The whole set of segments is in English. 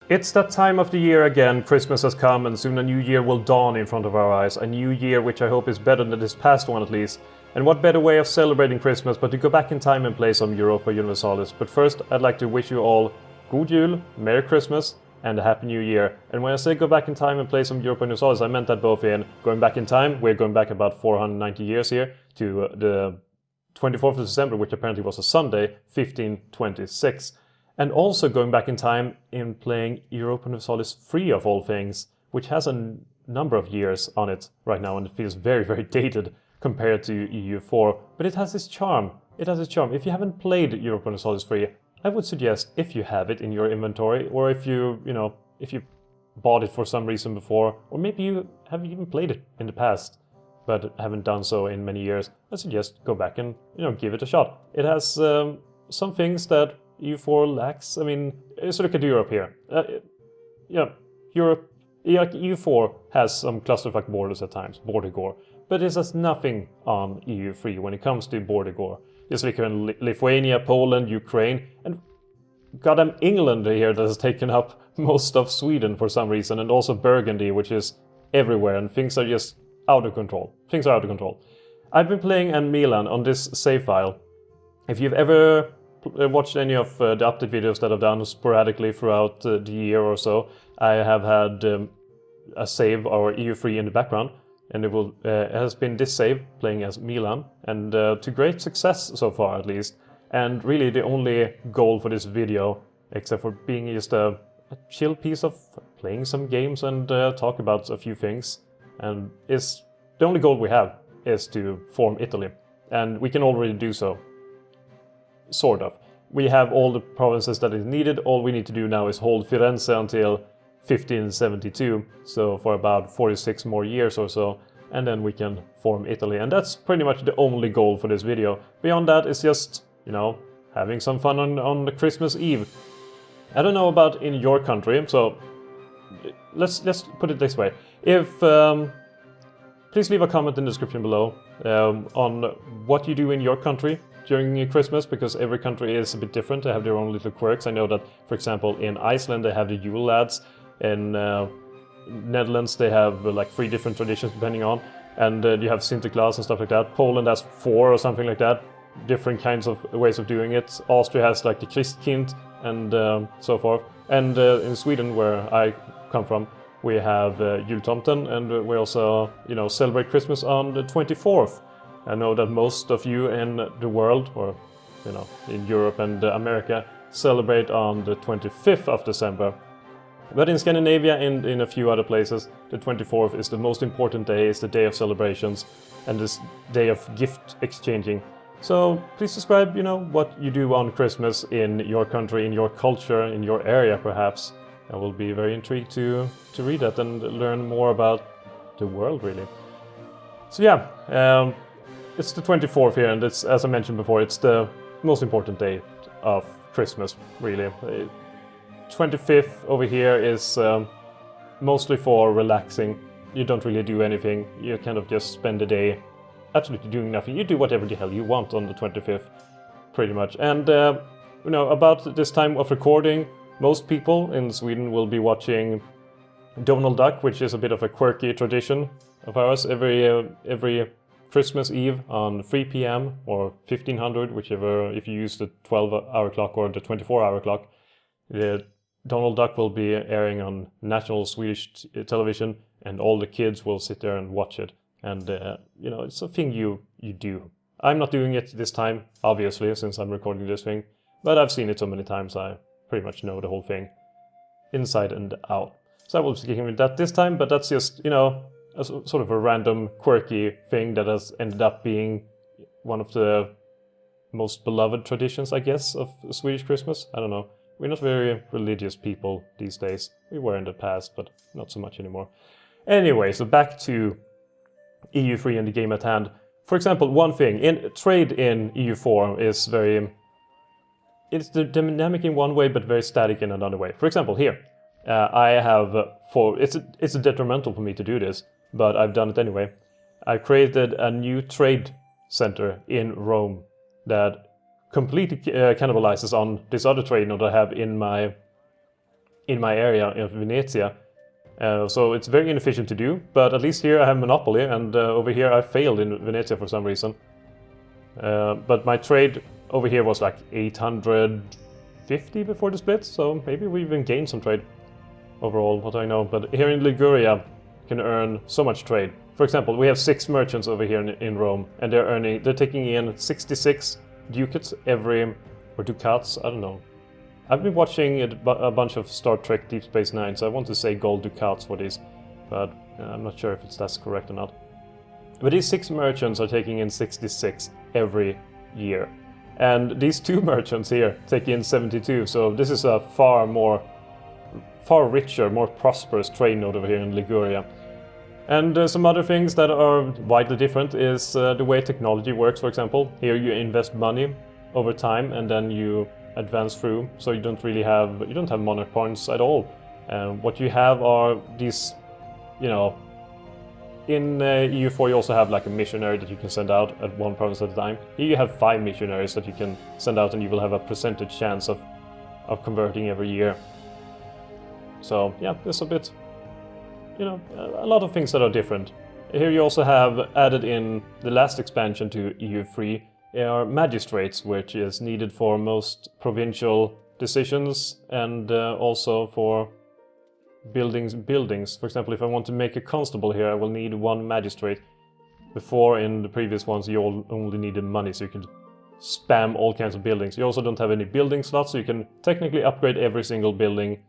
It's that time of the year again. Christmas has come and soon a new year will dawn in front of our eyes. A new year which I hope is better than this past one at least. And what better way of celebrating Christmas but to go back in time and play some Europa Universalis. But first I'd like to wish you all God Jul, Merry Christmas and a Happy New Year. And when I say go back in time and play some Europa Universalis, I meant that both in going back in time, we're going back about 490 years here, to the 24th of December, which apparently was a Sunday, 1526. And also going back in time in playing Europa Universalis 3 of all things, which has a number of years on it right now and it feels very, very dated compared to EU4. But it has its charm. It has its charm. If you haven't played Europa Universalis 3, I would suggest, if you have it in your inventory, or if you bought it for some reason before, or maybe you haven't even played it in the past, but haven't done so in many years, I suggest go back and give it a shot. It has some things that EU4 lacks. I mean, let's look at Europe here. Europe, EU4 has some clusterfuck borders at times, border gore, but it has nothing on EU3 when it comes to border gore. Just like in Lithuania, Poland, Ukraine, and goddamn England here that has taken up most of Sweden for some reason, and also Burgundy, which is everywhere, and things are just out of control. Things are out of control. I've been playing in Milan on this save file. If you've ever watched any of the update videos that I've done sporadically throughout the year or so, I have had a save or EU3 in the background, and it has been this save playing as Milan, and to great success so far at least. And really the only goal for this video, except for being just a chill piece of playing some games and talk about a few things, and is the only goal we have is to form Italy, and we can already do so. Sort of. We have all the provinces that is needed. All we need to do now is hold Firenze until 1572, so for about 46 more years or so, and then we can form Italy. And that's pretty much the only goal for this video. Beyond that, it's just, having some fun on the Christmas Eve. I don't know about in your country, so let's put it this way. Please leave a comment in the description below on what you do in your country during Christmas, because every country is a bit different. They have their own little quirks. I know that, for example, in Iceland they have the Yule lads. In Netherlands they have like 3 different traditions depending on, and you have Sinterklaas and stuff like that. Poland has 4 or something like that, different kinds of ways of doing it. Austria has like the Christkind and so forth. And in Sweden, where I come from, we have Jultomten, and we also celebrate Christmas on the 24th. I know that most of you in the world, or in Europe and America, celebrate on the 25th of December. But in Scandinavia and in a few other places, the 24th is the most important day, it's the day of celebrations, and this day of gift exchanging. So please describe, what you do on Christmas in your country, in your culture, in your area perhaps. I will be very intrigued to read that and learn more about the world, really. So yeah, it's the 24th here, and it's, as I mentioned before, it's the most important day of Christmas, really. 25th over here is mostly for relaxing. You don't really do anything. You kind of just spend the day absolutely doing nothing. You do whatever the hell you want on the 25th, pretty much. And about this time of recording, most people in Sweden will be watching Donald Duck, which is a bit of a quirky tradition of ours. Every Christmas Eve on 3 p.m. or 1500, whichever, if you use the 12-hour clock or the 24-hour clock, the Donald Duck will be airing on national Swedish television, and all the kids will sit there and watch it. And, it's a thing you do. I'm not doing it this time, obviously, since I'm recording this thing, but I've seen it so many times I pretty much know the whole thing, inside and out. So I will be sticking with that this time, but that's just, a sort of a random, quirky thing that has ended up being one of the most beloved traditions, I guess, of Swedish Christmas. I don't know. We're not very religious people these days. We were in the past, but not so much anymore. Anyway, so back to EU3 and the game at hand. For example, one thing, trade in EU4 is it's dynamic in one way, but very static in another way. For example, here, it's detrimental for me to do this, but I've done it anyway. I created a new trade center in Rome that completely cannibalizes on this other trade node I have in my in my area in Venezia. So it's very inefficient to do, but at least here I have monopoly, and over here I failed in Venezia for some reason. But my trade over here was like 850 before the split, so maybe we even gained some trade overall, what I know. But here in Liguria you can earn so much trade. For example, we have 6 merchants over here in Rome, and they're taking in 66 ducats every, or ducats, I don't know. I've been watching a bunch of Star Trek Deep Space Nine, so I want to say gold ducats for these, but I'm not sure if that's correct or not. But these 6 merchants are taking in 66 every year. And these 2 merchants here take in 72, so this is a far richer, more prosperous trade node over here in Liguria. And some other things that are widely different is the way technology works, for example. Here you invest money over time and then you advance through, so you don't have monarch points at all. What you have are these, in EU4 you also have like a missionary that you can send out at one province at a time. Here you have 5 missionaries that you can send out, and you will have a percentage chance of converting every year. So yeah, there's a bit, a lot of things that are different. Here you also have added in the last expansion to EU3 are magistrates, which is needed for most provincial decisions, and also for buildings. For example, if I want to make a constable here, I will need 1 magistrate. Before, in the previous ones, you only needed money, so you can spam all kinds of buildings. You also don't have any building slots, so you can technically upgrade every single building,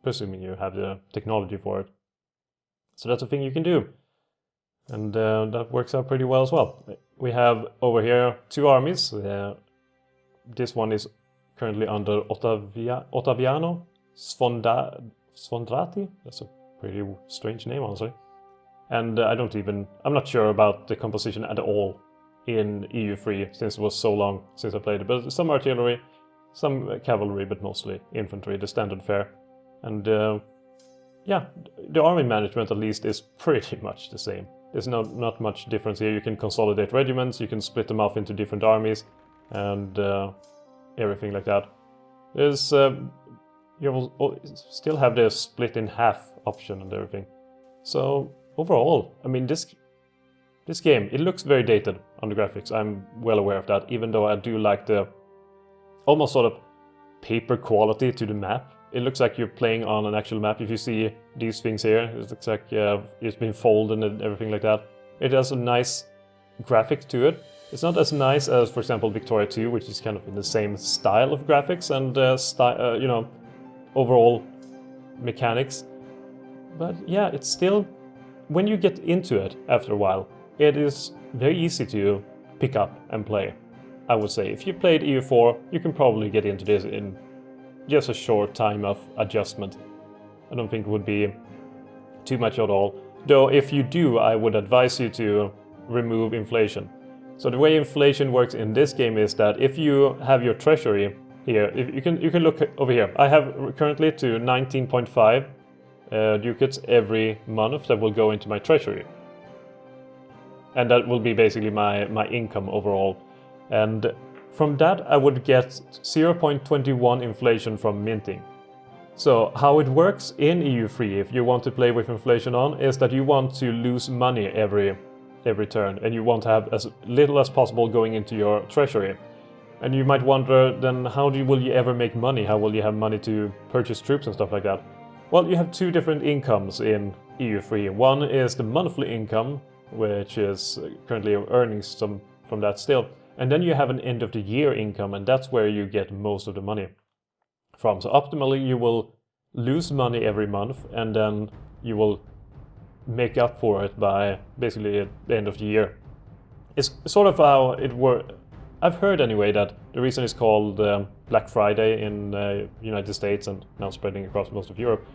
presuming you have the technology for it. So that's a thing you can do. And that works out pretty well as well. We have over here 2 armies. This one is currently under Ottaviano Sfondrati. That's a pretty strange name, honestly. And I'm not sure about the composition at all in EU3, since it was so long since I played it. But some artillery, some cavalry, but mostly infantry, the standard fare. And yeah, the army management at least is pretty much the same. There's not much difference here. You can consolidate regiments, you can split them off into different armies, and everything like that. There's you will still have the split in half option and everything. So overall, I mean, this game, it looks very dated on the graphics. I'm well aware of that, even though I do like the almost sort of paper quality to the map. It looks like you're playing on an actual map. If you see these things here, it looks like it's been folded and everything like that. It has a nice graphic to it. It's not as nice as, for example, Victoria 2, which is kind of in the same style of graphics and overall mechanics. But yeah, it's still, when you get into it after a while, it is very easy to pick up and play. I would say if you played EU4, you can probably get into this in just a short time of adjustment. I don't think it would be too much at all. Though if you do, I would advise you to remove inflation. So the way inflation works in this game is that if you have your treasury here, if you can look over here. I have currently to 19.5 ducats every month that will go into my treasury. And that will be basically my income overall. And from that, I would get 0.21 inflation from minting. So how it works in EU3, if you want to play with inflation on, is that you want to lose money every turn, and you want to have as little as possible going into your treasury. And you might wonder, then how will you ever make money? How will you have money to purchase troops and stuff like that? Well, you have 2 different incomes in EU3. One is the monthly income, which is currently earning some from that still. And then you have an end of the year income, and that's where you get most of the money from. So optimally, you will lose money every month, and then you will make up for it by basically at the end of the year. It's sort of how it works. I've heard anyway that the reason it's called Black Friday in the United States and now spreading across most of Europe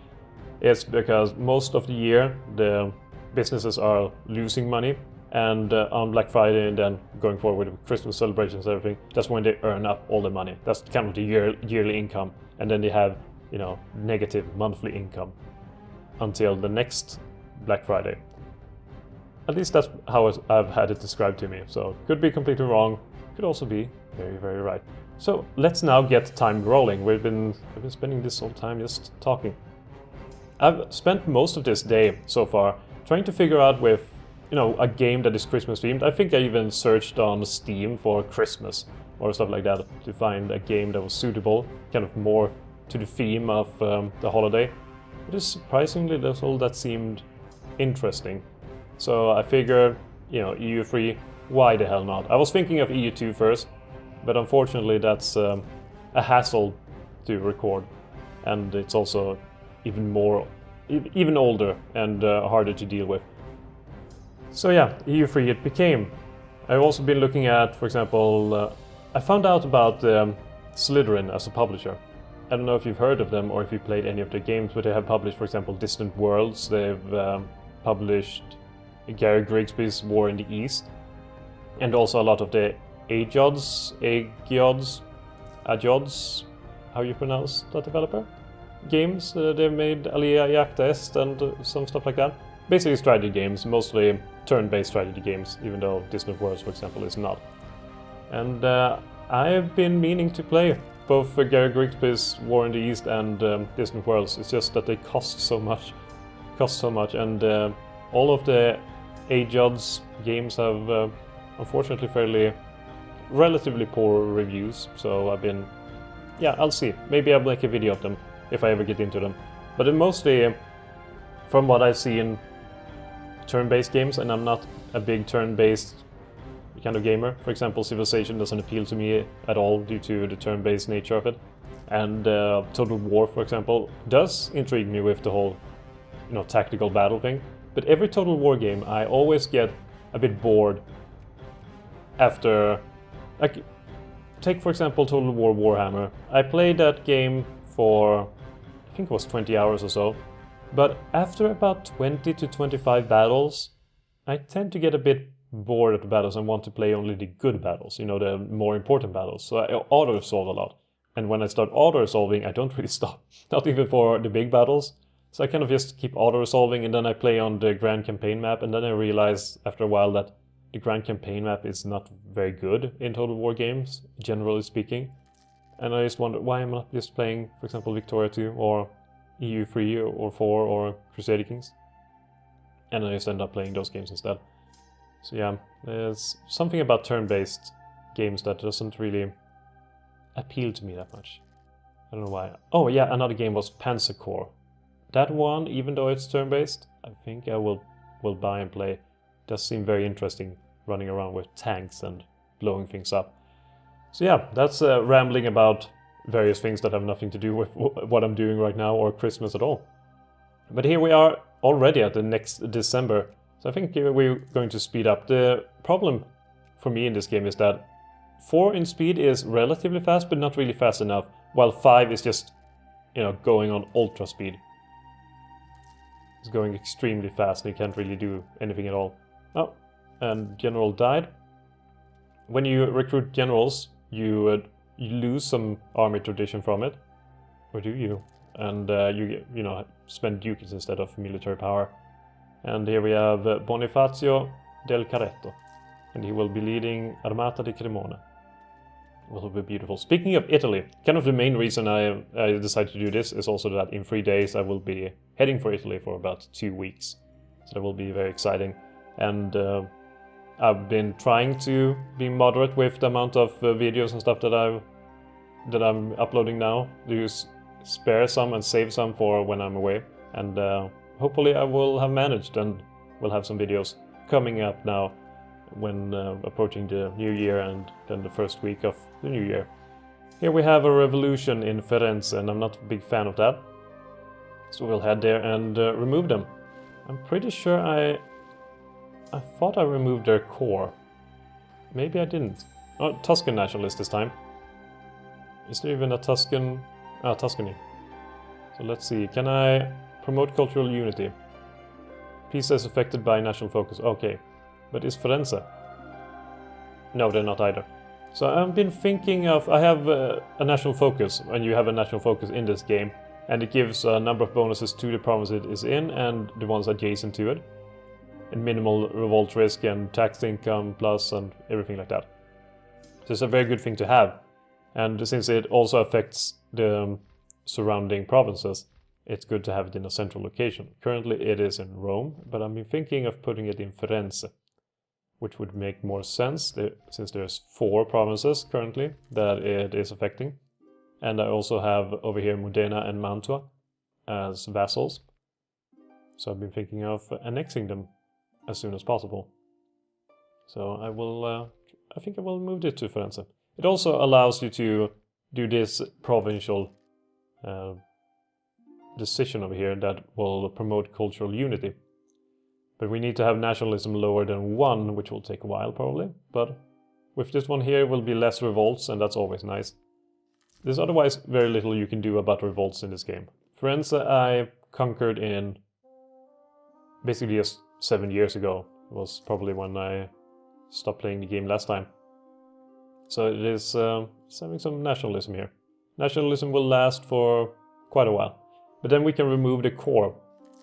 is because most of the year the businesses are losing money. And on Black Friday and then going forward with Christmas celebrations and everything, that's when they earn up all the money. That's kind of the yearly income. And then they have, negative monthly income until the next Black Friday. At least that's how I've had it described to me. So could be completely wrong, could also be very, very right. So let's now get time rolling. I've been spending this whole time just talking. I've spent most of this day so far trying to figure out with, a game that is Christmas themed. I think I even searched on Steam for Christmas or stuff like that to find a game that was suitable, kind of more to the theme of the holiday. It is surprisingly little that seemed interesting. So I figured, EU3, why the hell not? I was thinking of EU2 first, but unfortunately that's a hassle to record, and it's also even older and harder to deal with. So yeah, EU3 it became. I've also been looking at, for example, I found out about Slytherin as a publisher. I don't know if you've heard of them or if you played any of their games, but they have published, for example, Distant Worlds. They've published Gary Grigsby's War in the East, and also a lot of the Agiods, how you pronounce that developer? Games. They've made Alia Jagta Est and some stuff like that. Basically strategy games, mostly turn-based strategy games, even though Distant Worlds, for example, is not. And I've been meaning to play both Gary Grigsby's War in the East and Distant Worlds. It's just that they cost so much, and all of the Agiods games have unfortunately relatively poor reviews. So I'll see. Maybe I'll make a video of them if I ever get into them. But mostly, from what I've seen, turn-based games, and I'm not a big turn-based kind of gamer. For example, Civilization doesn't appeal to me at all due to the turn-based nature of it. And Total War, for example, does intrigue me with the whole, tactical battle thing. But every Total War game, I always get a bit bored after. Like, take for example Total War Warhammer. I played that game for, I think it was 20 hours or so. But after about 20 to 25 battles, I tend to get a bit bored of the battles and want to play only the good battles, the more important battles. So I auto-resolve a lot. And when I start auto-resolving, I don't really stop. Not even for the big battles. So I kind of just keep auto-resolving, and then I play on the Grand Campaign map, and then I realize after a while that the Grand Campaign map is not very good in Total War games, generally speaking. And I just wonder why I'm not just playing, for example, Victoria 2 or EU3 or 4 or Crusader Kings. And I just end up playing those games instead. So yeah, there's something about turn-based games that doesn't really appeal to me that much. I don't know why. Oh yeah, another game was Panzer Corps. That one, even though it's turn-based, I think I will buy and play. It does seem very interesting, running around with tanks and blowing things up. So yeah, that's rambling about various things that have nothing to do with what I'm doing right now or Christmas at all. But here we are already at the next December, so I think we're going to speed up. The problem for me in this game is that 4 in speed is relatively fast, but not really fast enough, while 5 is just, going on ultra speed. It's going extremely fast and you can't really do anything at all. Oh, and General died. When you recruit generals, you lose some army tradition from it, or do you? And you spend ducats instead of military power. And here we have Bonifacio del Carretto, and he will be leading Armata di Cremona. It will be beautiful. Speaking of Italy, kind of the main reason I decided to do this is also that in 3 days I will be heading for Italy for about 2 weeks. So that will be very exciting. And I've been trying to be moderate with the amount of videos and stuff that I'm uploading now. To spare some and save some for when I'm away. And hopefully I will have managed and we'll have some videos coming up now when approaching the new year and then the first week of the new year. Here we have a revolution in Firenze, and I'm not a big fan of that. So we'll head there and remove them. I'm pretty sure I thought I removed their core. Maybe I didn't. Oh, Tuscan nationalist this time. Is there even a Tuscan? Ah, Tuscany. So let's see. Can I promote cultural unity? Pisa is affected by national focus. Okay. But is Firenze? No, they're not either. So I've been thinking of... I have a national focus, and you have a national focus in this game, and it gives a number of bonuses to the province it is in and the ones adjacent to it. And minimal revolt risk and tax income plus and everything like that. So it's a very good thing to have. And since it also affects the surrounding provinces, it's good to have it in a central location. Currently it is in Rome, but I've been thinking of putting it in Firenze, which would make more sense since there's 4 provinces currently that it is affecting. And I also have over here Modena and Mantua as vassals. So I've been thinking of annexing them as soon as possible. So I think I will move it to Firenze. It also allows you to do this provincial decision over here that will promote cultural unity. But we need to have nationalism lower than 1, which will take a while probably. But with this one here will be less revolts, and that's always nice. There's otherwise very little you can do about revolts in this game. Firenze I conquered in basically just 7 years ago. It was probably when I stopped playing the game last time. So it is having some nationalism here. Nationalism will last for quite a while. But then we can remove the core.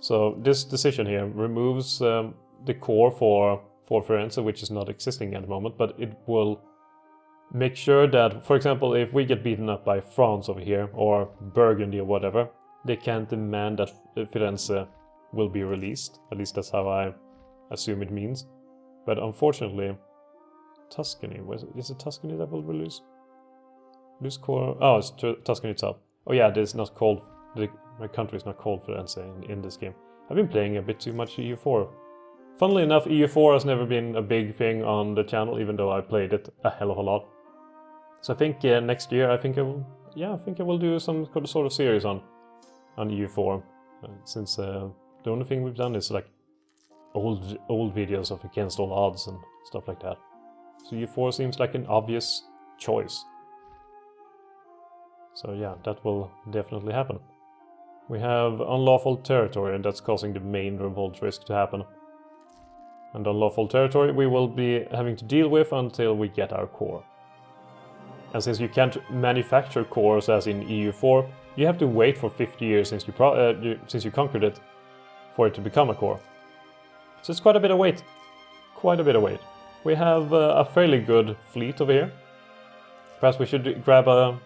So this decision here removes the core for Firenze, which is not existing at the moment, but it will make sure that, for example, if we get beaten up by France over here, or Burgundy or whatever, they can't demand that Firenze will be released. At least that's how I assume it means. But unfortunately, Tuscany, is it Tuscany that will lose core? Oh, it's Tuscany itself. Oh yeah, it's not called, my country is not called Firenze in this game. I've been playing a bit too much EU4. Funnily enough, EU4 has never been a big thing on the channel, even though I played it a hell of a lot. So I think next year, I think I will do some sort of series on EU4, since the only thing we've done is like old videos of against all odds and stuff like that. So EU4 seems like an obvious choice. So yeah, that will definitely happen. We have unlawful territory, and that's causing the main revolt risk to happen. And unlawful territory we will be having to deal with until we get our core. And since you can't manufacture cores as in EU4, you have to wait for 50 years since you conquered it for it to become a core. So it's quite a bit of wait. Quite a bit of wait. We have a fairly good fleet over here. Perhaps we should grab an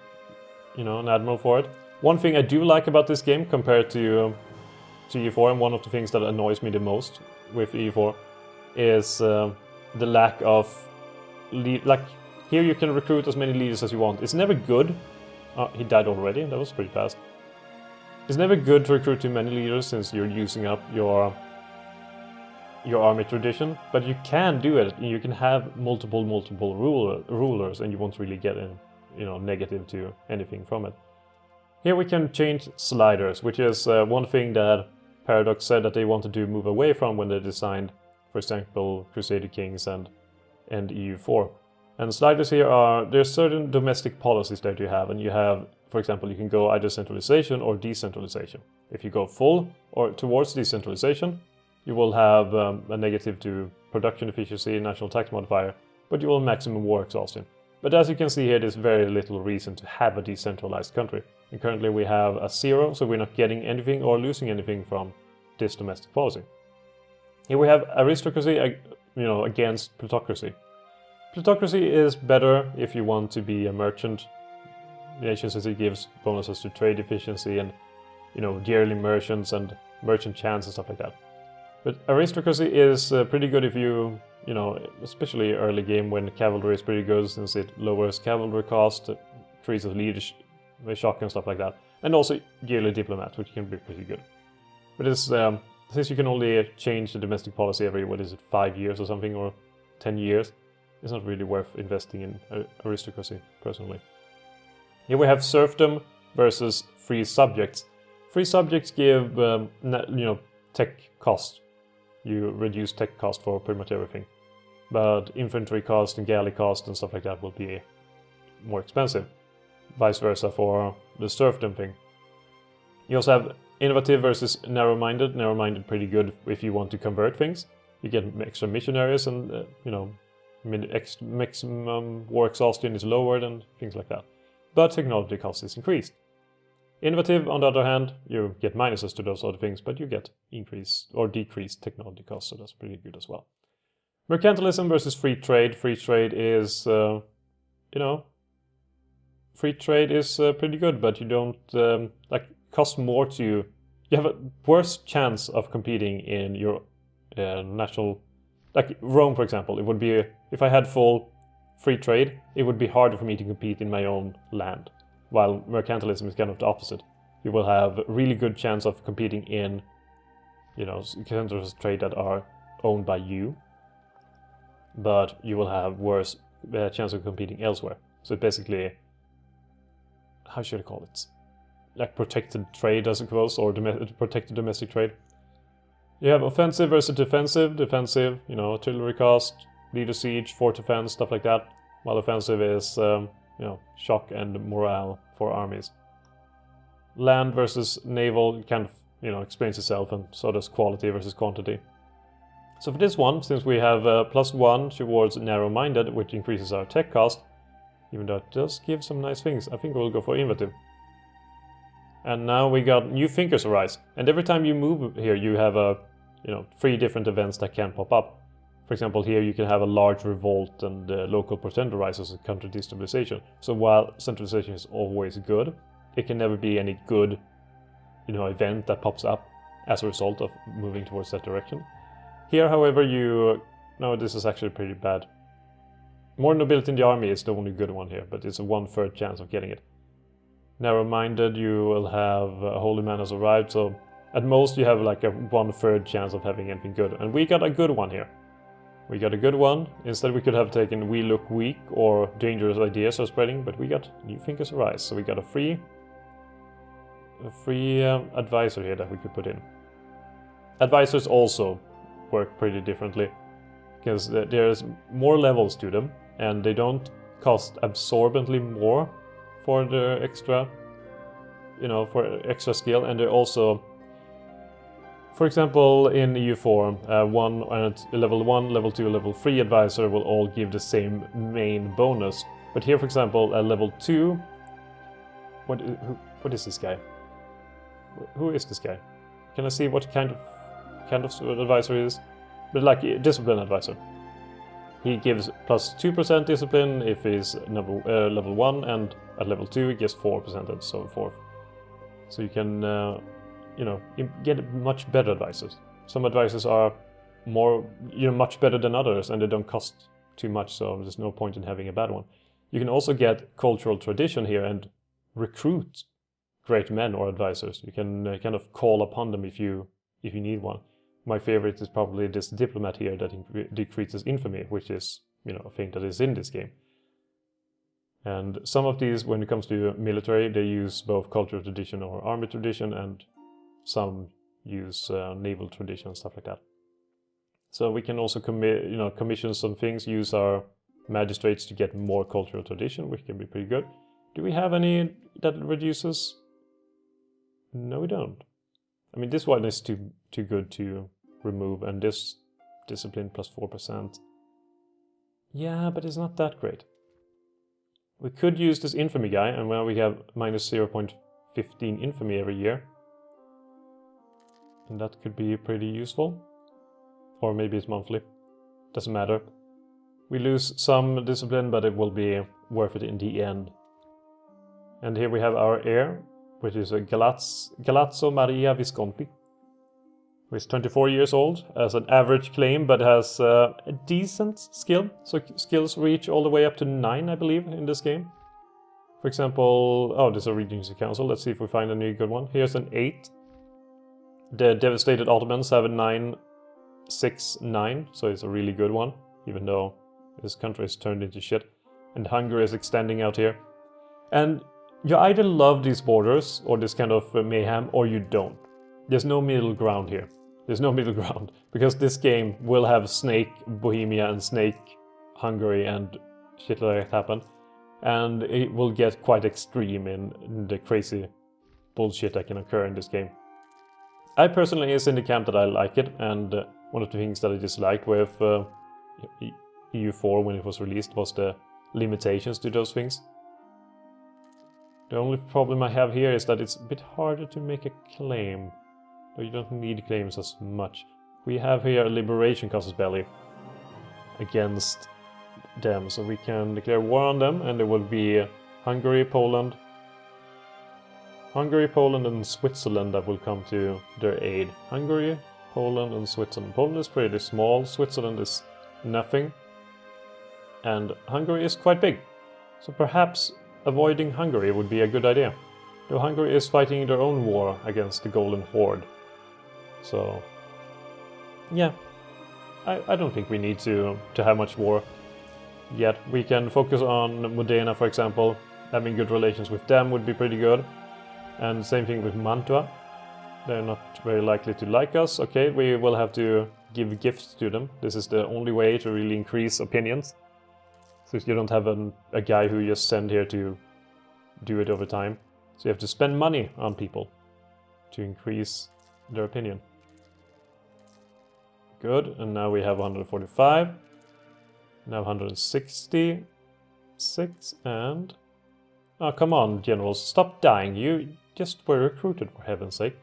admiral for it. One thing I do like about this game compared to EU4, and one of the things that annoys me the most with EU4, is the lack of like here you can recruit as many leaders as you want. It's never good. Oh, he died already. That was pretty fast. It's never good to recruit too many leaders since you're using up your army tradition, but you can do it. You can have multiple rulers, and you won't really get negative to anything from it. Here we can change sliders, which is one thing that Paradox said that they wanted to move away from when they designed, for example, Crusader Kings and EU4. And sliders here there's certain domestic policies that you have, and you have, for example, you can go either centralization or decentralization. If you go full or towards decentralization, you will have a negative to production efficiency, national tax modifier, but you will maximum war exhaustion. But as you can see here, there's very little reason to have a decentralized country. And currently we have a 0, so we're not getting anything or losing anything from this domestic policy. Here we have aristocracy, against plutocracy. Plutocracy is better if you want to be a merchant nation, since it gives bonuses to trade efficiency and, yearly merchants and merchant chance and stuff like that. But aristocracy is pretty good if you, especially early game when cavalry is pretty good, since it lowers cavalry cost, increases leadership, shock and stuff like that. And also yearly diplomat, which can be pretty good. But it's, since you can only change the domestic policy every, 5 years or something, or 10 years, it's not really worth investing in aristocracy, personally. Here we have serfdom versus free subjects. Free subjects give, tech cost. You reduce tech cost for pretty much everything. But infantry cost and galley cost and stuff like that will be more expensive. Vice versa for the serfdom thing. You also have innovative versus narrow-minded. Narrow-minded pretty good if you want to convert things. You get extra missionaries and, maximum war exhaustion is lowered and things like that. But technology cost is increased. Innovative, on the other hand, you get minuses to those other things, but you get increased or decreased technology costs, so that's pretty good as well. Mercantilism versus free trade. Free trade is, free trade is pretty good, but you don't cost more to. You have a worse chance of competing in your national, like Rome, for example. It would be if I had full free trade, it would be harder for me to compete in my own land. While mercantilism is kind of the opposite. You will have a really good chance of competing in, centers of trade that are owned by you, but you will have worse chance of competing elsewhere. So basically, how should I call it? Like protected trade, I suppose, or protected domestic trade. You have offensive versus defensive. Defensive, artillery cost, leader siege, fort defense, stuff like that. While offensive is, shock and morale for armies. Land versus naval kind of, explains itself, and so does quality versus quantity. So for this one, since we have +1 towards narrow-minded, which increases our tech cost, even though it does give some nice things, I think we'll go for innovative. And now we got new thinkers arise. And every time you move here, you have 3 different events that can pop up. For example, here you can have a large revolt and local pretender rises and country destabilization. So while centralization is always good, it can never be any good, event that pops up as a result of moving towards that direction. Here, however, no, this is actually pretty bad. More nobility in the army is the only good one here, but it's a 1/3 chance of getting it. Narrow-minded, you will have a holy man has arrived, so at most you have like a 1/3 chance of having anything good. And we got a good one here. We got a good one. Instead we could have taken we look weak or dangerous ideas are spreading, but we got new thinkers arise. So we got a free advisor here that we could put in. Advisors also work pretty differently because there's more levels to them and they don't cost absorbently more for the extra, for extra skill, and they're also, for example, in EU4, level 1, level 2, level 3 advisor will all give the same main bonus. But here, for example, a level 2, what is this guy? Who is this guy? Can I see what kind of advisor he is? But like discipline advisor. He gives +2% discipline if he's level 1, and at level 2 he gives 4% and so forth. So you can get much better advisors. Some advisors are much better than others, and they don't cost too much, so there's no point in having a bad one. You can also get cultural tradition here and recruit great men or advisors. You can kind of call upon them if you need one. My favorite is probably this diplomat here that decreases infamy, which is a thing that is in this game. And some of these, when it comes to military, they use both cultural tradition or army tradition, and some use naval tradition, stuff like that. So we can also commission some things, use our magistrates to get more cultural tradition, which can be pretty good. Do we have any that reduces? No, we don't. I mean, this one is too good to remove, and this discipline +4%. Yeah, but it's not that great. We could use this infamy guy, and now we have -0.15 infamy every year. And that could be pretty useful. Or maybe it's monthly. Doesn't matter. We lose some discipline, but it will be worth it in the end. And here we have our heir, which is a Galazzo Maria Visconti, who is 24 years old, has an average claim, but has a decent skill. So skills reach all the way up to 9, I believe, in this game. For example, there's a Regency Council. Let's see if we find a new good one. Here's an 8. The devastated Ottomans have a 969, so it's a really good one, even though this country is turned into shit. And Hungary is extending out here. And you either love these borders, or this kind of mayhem, or you don't. There's no middle ground here. There's no middle ground, because this game will have Snake Bohemia and Snake Hungary and shit like that happen. And it will get quite extreme in the crazy bullshit that can occur in this game. I personally is in the camp that I like it, and one of the things that I disliked with EU4 when it was released was the limitations to those things. The only problem I have here is that it's a bit harder to make a claim. Though you don't need claims as much. We have here a liberation casus belli against them, so we can declare war on them, and there will be Hungary, Poland, and Switzerland that will come to their aid. Hungary, Poland, and Switzerland. Poland is pretty small, Switzerland is nothing, and Hungary is quite big. So perhaps avoiding Hungary would be a good idea. Though Hungary is fighting their own war against the Golden Horde. So, yeah, I don't think we need to have much war yet. We can focus on Modena, for example. Having good relations with them would be pretty good. And same thing with Mantua. They're not very likely to like us. Okay, we will have to give gifts to them. This is the only way to really increase opinions. So you don't have a guy who you just send here to do it over time. So you have to spend money on people to increase their opinion. Good, and now we have 145. Now 166, and... Oh, come on, generals, stop dying. You just were recruited, for heaven's sake.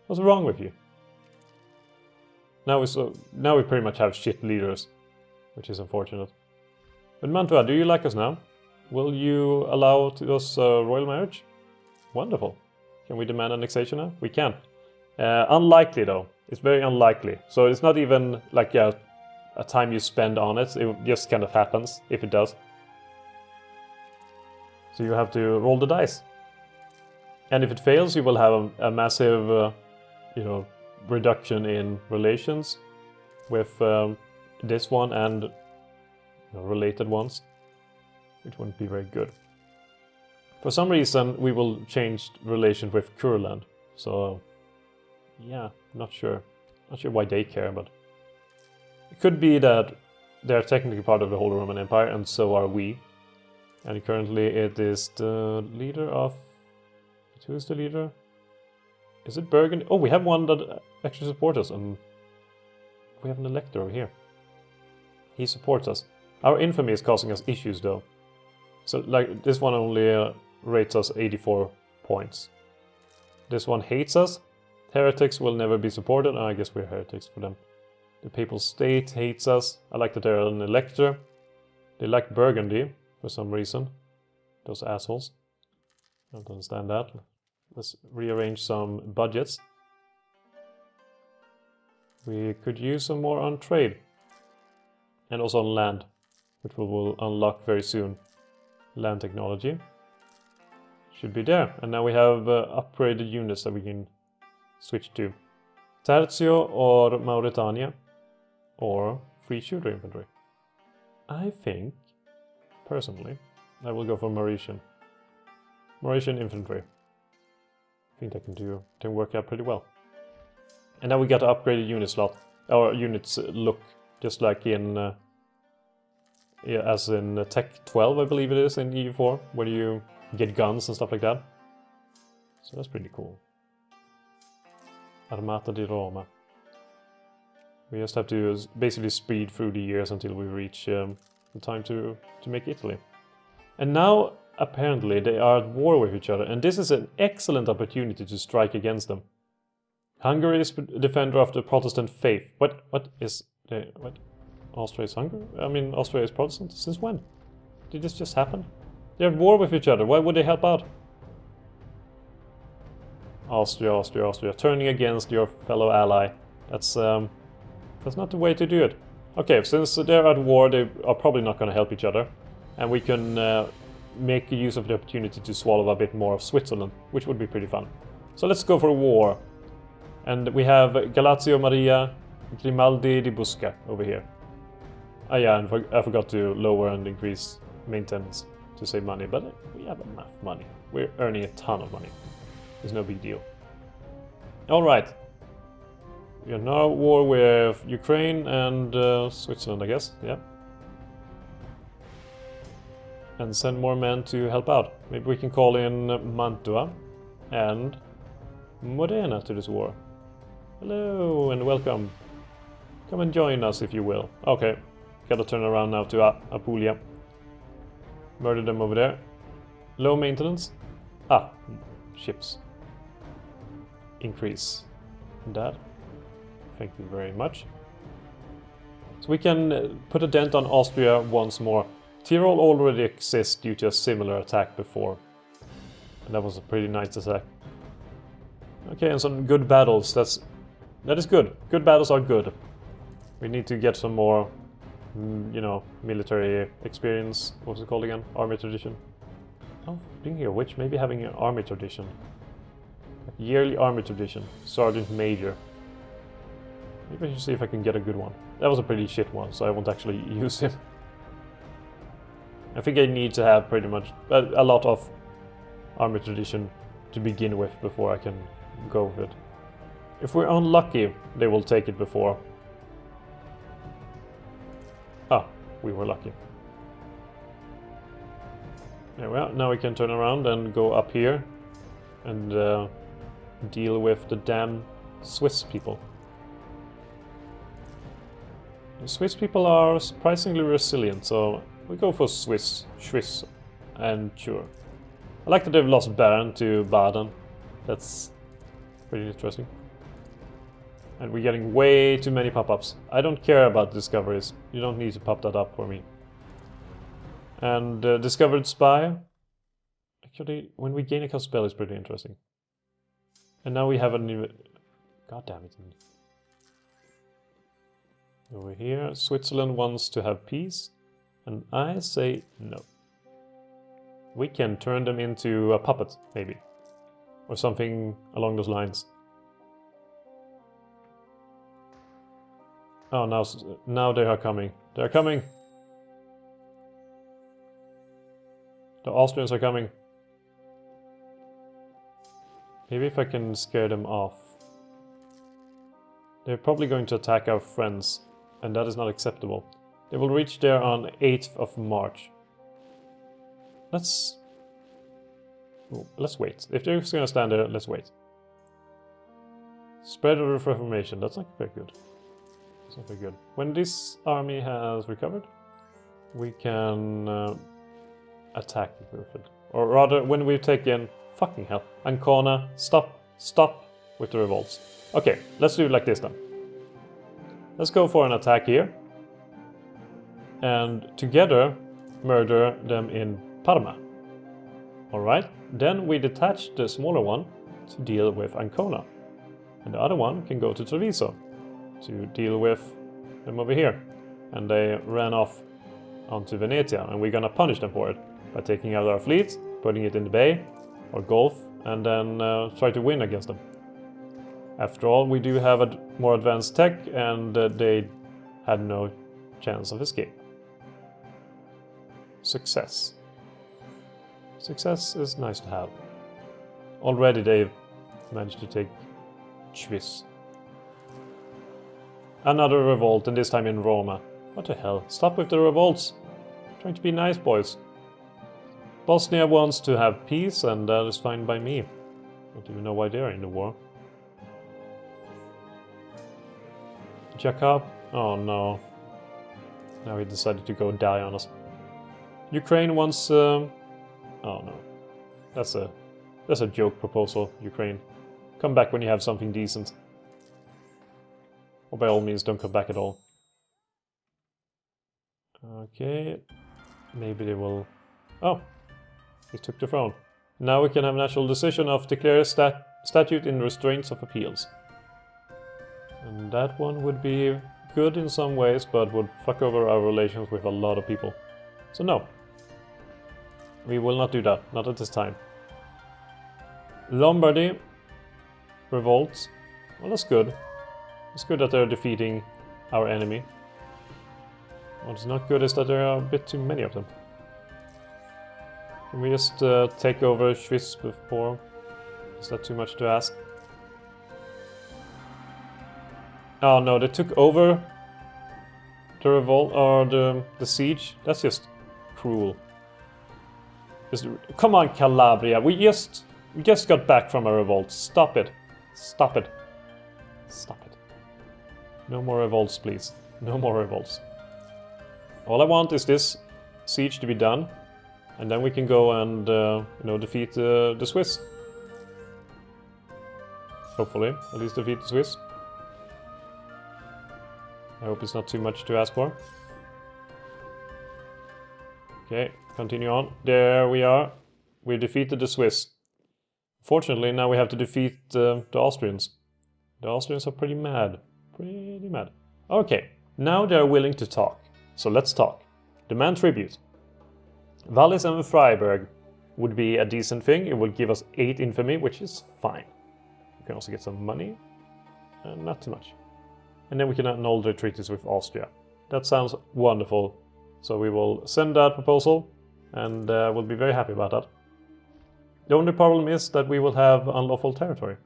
What's wrong with you? Now we pretty much have shit leaders, which is unfortunate. But Mantua, do you like us now? Will you allow us royal marriage? Wonderful. Can we demand annexation now? We can. Unlikely, though. It's very unlikely. So it's not even like a time you spend on it. It just kind of happens, if it does. So you have to roll the dice. And if it fails, you will have a massive, reduction in relations with this one and related ones, which wouldn't be very good. For some reason, we will change relations with Kurland. So, yeah, not sure. Not sure why they care, but it could be that they're technically part of the Holy Roman Empire, and so are we. And currently, it is the leader of. Who is the leader? Is it Burgundy? Oh, we have one that actually supports us, and we have an elector over here. He supports us. Our infamy is causing us issues, though. So, like, this one only rates us 84 points. This one hates us. Heretics will never be supported. Oh, I guess we're heretics for them. The Papal State hates us. I like that they're an elector. They like Burgundy for some reason. Those assholes. I don't understand that. Let's rearrange some budgets. We could use some more on trade. And also on land, which we will unlock very soon. Land technology. Should be there. And now we have upgraded units that we can switch to. Tercio or Mauritania. Or free shooter infantry. I think, personally, I will go for Mauritian. Mauritian infantry. I think that can work out pretty well. And now we got an upgraded unit slot. Our units look just like in as in Tech 12, I believe it is, in EU4, where you get guns and stuff like that. So that's pretty cool. Armata di Roma. We just have to basically speed through the years until we reach the time to make Italy. And now, apparently, they are at war with each other, and this is an excellent opportunity to strike against them. Hungary is a defender of the Protestant faith. What is... What? Austria is Hungary? I mean, Austria is Protestant? Since when? Did this just happen? They're at war with each other. Why would they help out? Austria. Turning against your fellow ally. That's not the way to do it. Okay, since they're at war, they are probably not going to help each other. And we can make use of the opportunity to swallow a bit more of Switzerland, which would be pretty fun. So let's go for a war. And we have Galazio Maria Grimaldi di Busca over here. Oh yeah, and I forgot to lower and increase maintenance to save money, but we have enough money. We're earning a ton of money. It's no big deal. Alright. We are now at war with Ukraine and Switzerland, I guess. Yeah. And send more men to help out. Maybe we can call in Mantua and Modena to this war. Hello and welcome. Come and join us if you will. Okay, gotta turn around now to Apulia. Murder them over there. Low maintenance. Ah, ships. Increase that. Thank you very much. So we can put a dent on Austria once more. Tyrol already exists due to a similar attack before. And that was a pretty nice attack. Okay, and some good battles. That is good. Good battles are good. We need to get some more, you know, military experience. What's it called again? Army tradition. Oh, being here, which maybe having an army tradition. A yearly army tradition. Sergeant Major. Maybe I should see if I can get a good one. That was a pretty shit one, so I won't actually use him. I think I need to have pretty much a lot of army tradition to begin with before I can go with it. If we're unlucky, they will take it before. Ah, we were lucky. There we are. Now we can turn around and go up here and deal with the damn Swiss people. The Swiss people are surprisingly resilient, so we go for Swiss, and sure. I like that they've lost Baron to Baden. That's pretty interesting. And we're getting way too many pop-ups. I don't care about discoveries. You don't need to pop that up for me. And discovered spy. Actually, when we gain a cast spell, it's pretty interesting. And now we have a new... God damn it. Over here, Switzerland wants to have peace. And I say no. We can turn them into a puppet, maybe. Or something along those lines. Oh, now they are coming. They're coming! The Austrians are coming. Maybe if I can scare them off. They're probably going to attack our friends, and that is not acceptable. They will reach there on 8th of March. Let's wait. If they're just gonna stand there, let's wait. Spread of Reformation. That's not very good. That's not very good. When this army has recovered, we can attack with it. Or rather, when we've taken... Fucking hell. Ancona, stop with the revolts. Okay, let's do it like this then. Let's go for an attack here. And together, murder them in Parma. Alright, then we detach the smaller one to deal with Ancona. And the other one can go to Treviso to deal with them over here. And they ran off onto Venezia, and we're gonna punish them for it by taking out our fleet, putting it in the bay or Gulf, and then try to win against them. After all, we do have a more advanced tech, and they had no chance of escape. Success. Success is nice to have. Already they've managed to take Swiss. Another revolt, and this time in Roma. What the hell? Stop with the revolts. I'm trying to be nice, boys. Bosnia wants to have peace, and that is fine by me. Don't even know why they're in the war. Jakob? Oh no. Now he decided to go die on us. Ukraine wants... Oh no. That's a joke proposal, Ukraine. Come back when you have something decent. Or by all means, don't come back at all. Okay. Maybe they will... Oh! He took the throne. Now we can have national decision of declare statute in restraints of appeals. And that one would be good in some ways, but would fuck over our relations with a lot of people. So no. We will not do that. Not at this time. Lombardy. Revolts. Well, that's good. It's good that they're defeating our enemy. What's not good is that there are a bit too many of them. Can we just take over Swiss before? Is that too much to ask? Oh no, they took over the revolt or the siege. That's just cruel. Come on, Calabria. We just got back from a revolt. Stop it. Stop it. Stop it. No more revolts, please. No more revolts. All I want is this siege to be done, and then we can go and defeat the Swiss. Hopefully, at least defeat the Swiss. I hope it's not too much to ask for. Okay, continue on. There we are. We defeated the Swiss. Fortunately, now we have to defeat the Austrians. The Austrians are pretty mad. Pretty mad. Okay, now they're willing to talk. So let's talk. Demand tribute. Wallis and Freiburg would be a decent thing. It would give us 8 infamy, which is fine. We can also get some money. Not too much. And then we can annul the treaties with Austria. That sounds wonderful. So we will send that proposal and we'll be very happy about that. The only problem is that we will have unlawful territory.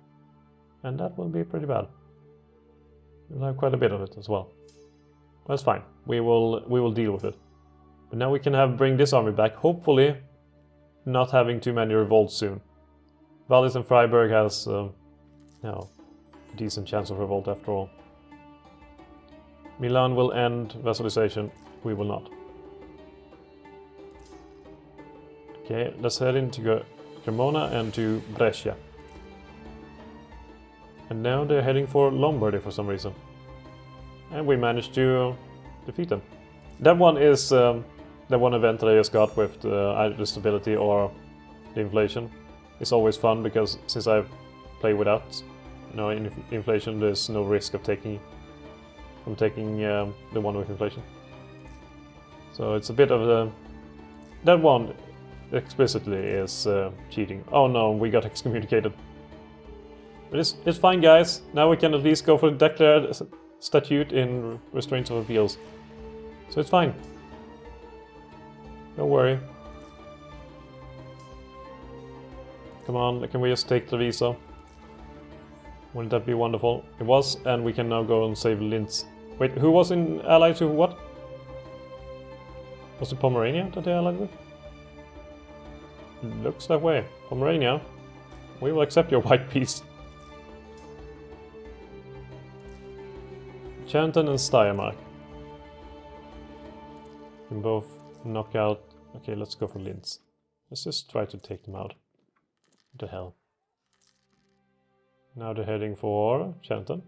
And that will be pretty bad. We'll have quite a bit of it as well. That's fine. We will deal with it. But now we can bring this army back, hopefully not having too many revolts soon. Wallis and Freiburg has a decent chance of revolt after all. Milan will end vassalization. We will not. Okay, let's head into Cremona and to Brescia. And now they're heading for Lombardy for some reason. And we managed to defeat them. That one is the one event that I just got with either the stability or the inflation. It's always fun because since I play without inflation, there's no risk of taking the one with inflation. So it's a bit of that one explicitly is cheating. Oh no, we got excommunicated. But it's fine, guys. Now we can at least go for the declared statute in restraints of appeals. So it's fine. Don't worry. Come on, can we just take the visa? Wouldn't that be wonderful? It was, and we can now go and save Linz. Wait, who was in allied to what? Was it Pomerania that they allied with? Looks that way. Pomerania, we will accept your white peace. Chanton and Steiermark. Can both knock out. Okay, let's go for Linz. Let's just try to take them out. What the hell? Now they're heading for Chanton.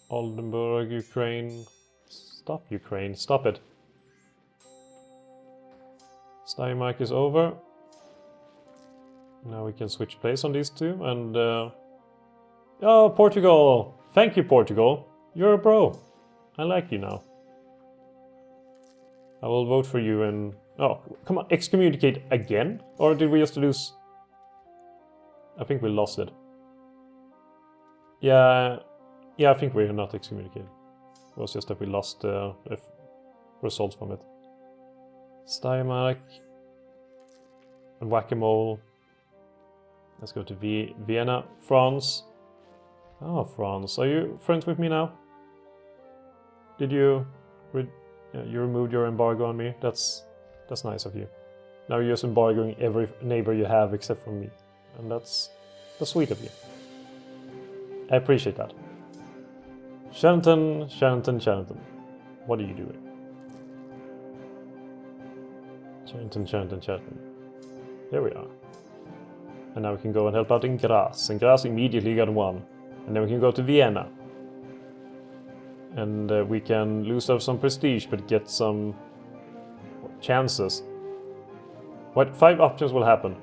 Oldenburg, Ukraine. Stop Ukraine, stop it. Steiermark is over. Now we can switch place on these two and... Oh, Portugal! Thank you, Portugal. You're a bro. I like you now. I will vote for you and... Oh, come on, excommunicate again? Or did we just lose... I think we lost it. Yeah, I think we're not excommunicated. It was just that we lost the results from it. Steiermark and Whack-a-Mole. Let's go to Vienna. France. Oh, France. Are you friends with me now? Did you... you removed your embargo on me? That's nice of you. Now you're just embargoing every neighbor you have except for me. And that's sweet of you. I appreciate that. Chanton. What are you doing? Chanton. There we are. And now we can go and help out in Graz. And Graz immediately got 1. And then we can go to Vienna. And we can lose out some prestige, but get some chances. What 5 options will happen?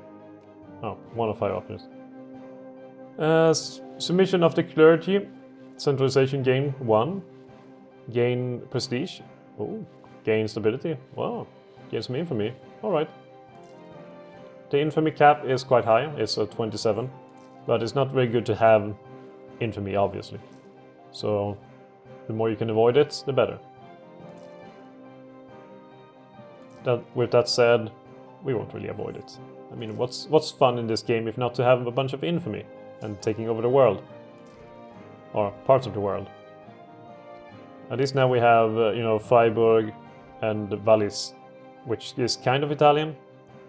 Oh, 1 of 5 options. Submission of the clergy. Centralization gain 1. Gain prestige. Oh, gain stability. Wow. Gain some infamy. Alright. The infamy cap is quite high. It's at 27. But it's not very good to have infamy, obviously. So, the more you can avoid it, the better. With that said, we won't really avoid it. I mean, what's fun in this game if not to have a bunch of infamy and taking over the world? Or parts of the world. At least now we have, Freiburg and Wallis, which is kind of Italian.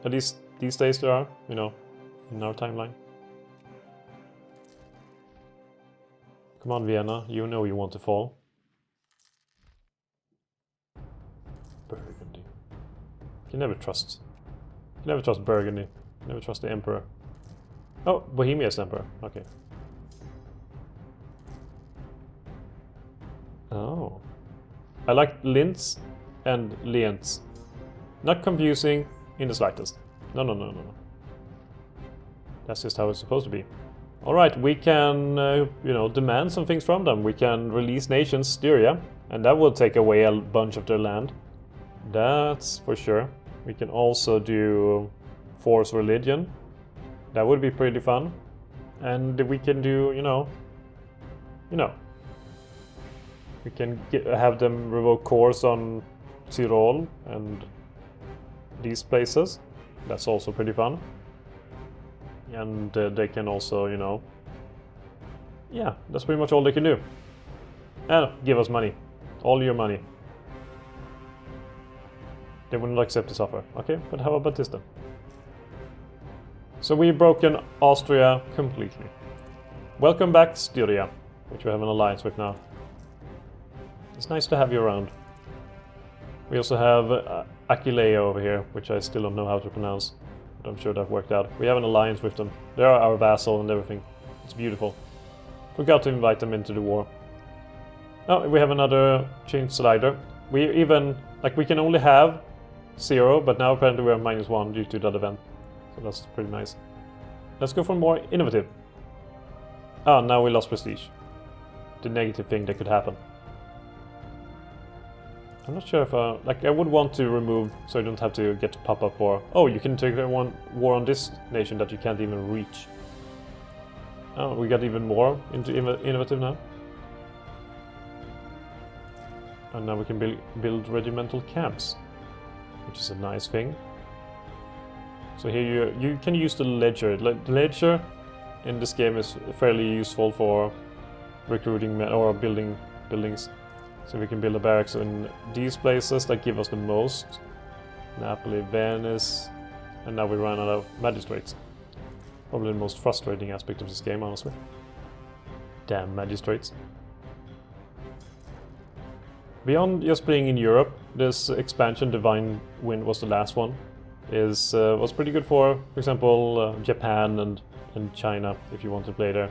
At least these days there are, in our timeline. Come on, Vienna, you know you want to fall. Burgundy. You can never trust Burgundy. Never trust the Emperor. Oh, Bohemia's Emperor. Okay. Oh. I like Linz. and Lienz. Not confusing in the slightest. No, no, no, no, no. That's just how it's supposed to be. Alright, we can, you know, demand some things from them. We can release nations, Styria, and that will take away a bunch of their land. That's for sure. We can also do force religion. That would be pretty fun. And we can do, you know, we can have them revoke cores on Tyrol and these places. That's also pretty fun. And they can also, you know, yeah, that's pretty much all they can do. And give us money. All your money. They wouldn't accept this offer. Okay, but how about this then? So we've broken Austria completely. Welcome back, Styria, which we have an alliance with now. It's nice to have you around. We also have Aquileia over here, which I still don't know how to pronounce. But I'm sure that worked out. We have an alliance with them. They are our vassal and everything. It's beautiful. Forgot to invite them into the war. Oh, we have another change slider. We even, like, we can only have 0, but now apparently we are -1 due to that event. So that's pretty nice. Let's go for more innovative. Ah, now we lost prestige. The negative thing that could happen. I'm not sure if like, I would want to remove, so I don't have to get to pop up for, oh, you can take one war on this nation that you can't even reach. Oh, we got even more into innovative now. And now we can build regimental camps, which is a nice thing. So here you can use the ledger. The ledger in this game is fairly useful for recruiting men or building buildings. So we can build a barracks in these places that give us the most. Napoli, Venice, and now we run out of magistrates. Probably the most frustrating aspect of this game, honestly. Damn magistrates. Beyond just playing in Europe, this expansion, Divine Wind was the last one, was pretty good for example, Japan and China, if you want to play there.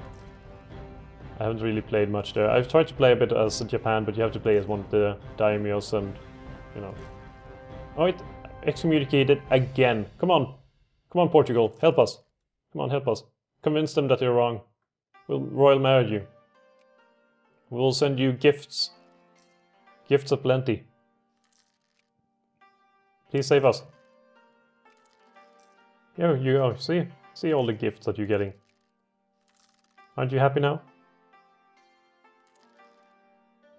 I haven't really played much there. I've tried to play a bit as Japan, but you have to play as one of the daimyos and, you know. Oh, it excommunicated again. Come on. Come on, Portugal. Help us. Come on, help us. Convince them that they're wrong. We'll royal marry you. We'll send you gifts. Gifts aplenty. Please save us. Here you go. See all the gifts that you're getting. Aren't you happy now?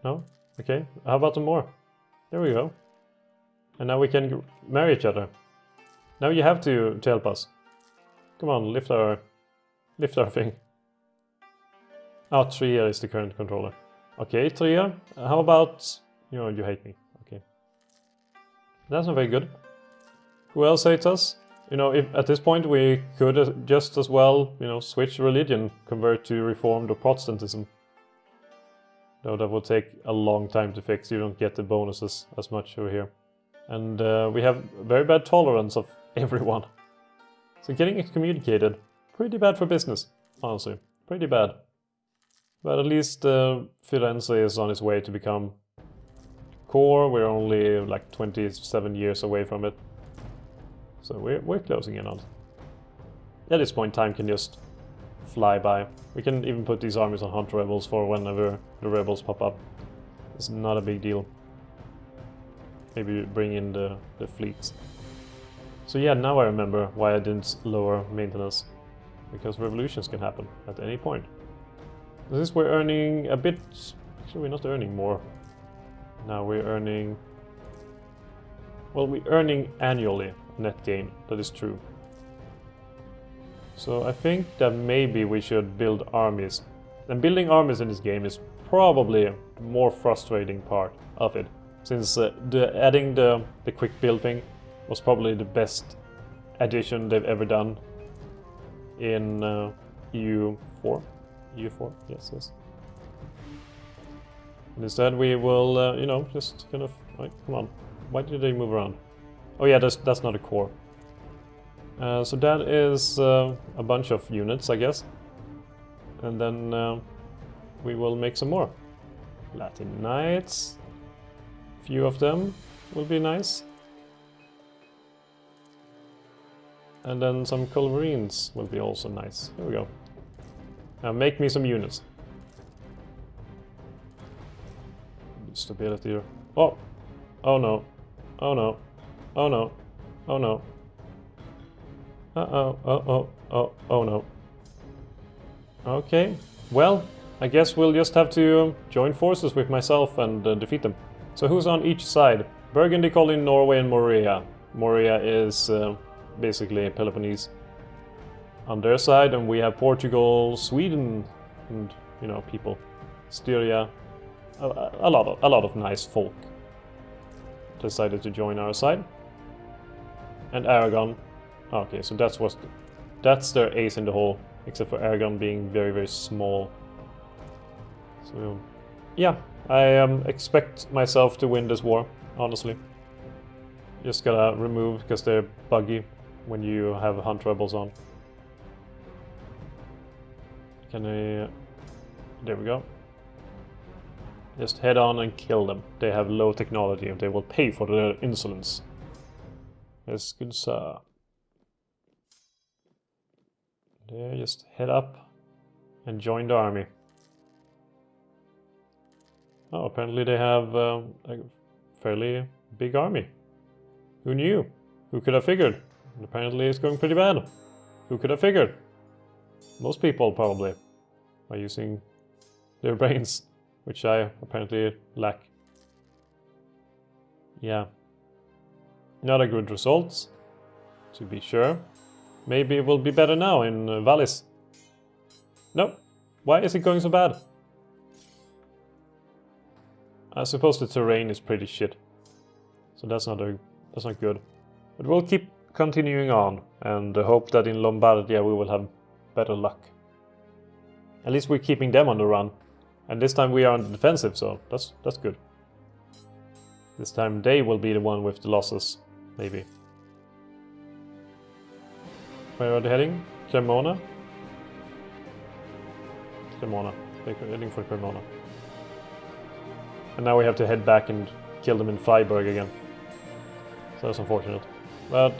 No? Okay. How about some more? There we go. And now we can marry each other. Now you have to help us. Come on, lift our thing. Oh, Trier is the current controller. Okay, Trier. How about... You hate me. Okay. That's not very good. Who else hates us? If at this point we could just as well, switch religion, convert to Reformed or Protestantism. Though that would take a long time to fix. You don't get the bonuses as much over here. And we have very bad tolerance of everyone. So getting excommunicated, pretty bad for business, honestly. Pretty bad. But at least Firenze is on its way to become core. We're only like 27 years away from it. So we're closing in on it. At this point, time can just fly by. We can even put these armies on hunt rebels for whenever the rebels pop up. It's not a big deal. Maybe bring in the fleets. So yeah, now I remember why I didn't lower maintenance. Because revolutions can happen at any point. Since we're earning a bit... Actually, we're not earning more. Now we're earning... Well, we're earning annually net gain. That is true. So I think that maybe we should build armies. And building armies in this game is probably the more frustrating part of it. Since adding the quick build thing was probably the best addition they've ever done in EU4. EU4, yes. And instead we will, just kind of... Right, come on. Why did they move around? Oh yeah, that's not a core. So that is a bunch of units, I guess. And then we will make some more. Latin Knights. Few of them. will be nice. And then some culverines will be also nice. Here we go. Now make me some units. Stability here. Oh! Oh no. Oh no. Oh no. Oh no. Uh-oh. Oh, oh, oh no. Okay. Well, I guess we'll just have to join forces with myself and defeat them. So who's on each side? Burgundy, Colin, Norway and Morea. Morea is basically Peloponnese on their side, and we have Portugal, Sweden, and you know, people. Styria. A lot of nice folk decided to join our side. And Aragon. Okay, so that's their ace in the hole, except for Aragon being very, very small. So yeah, I expect myself to win this war, honestly. Just gotta remove, because they're buggy when you have hunt rebels on. Can I... there we go. Just head on and kill them. They have low technology and they will pay for their insolence. Yes, good sir. There, just head up and join the army. Oh, apparently they have a fairly big army. Who knew? Who could have figured? And apparently it's going pretty bad. Who could have figured? Most people probably, by using their brains, which I apparently lack. Yeah. Not a good result, to be sure. Maybe it will be better now in Vallis. Nope. Why is it going so bad? I suppose the terrain is pretty shit. So that's not good. But we'll keep continuing on and hope that in Lombardia we will have better luck. At least we're keeping them on the run. And this time we are on the defensive, so that's good. This time they will be the one with the losses, maybe. Where are they heading? Cremona? Cremona. They're heading for Cremona. And now we have to head back and kill them in Freiburg again. So that's unfortunate. But,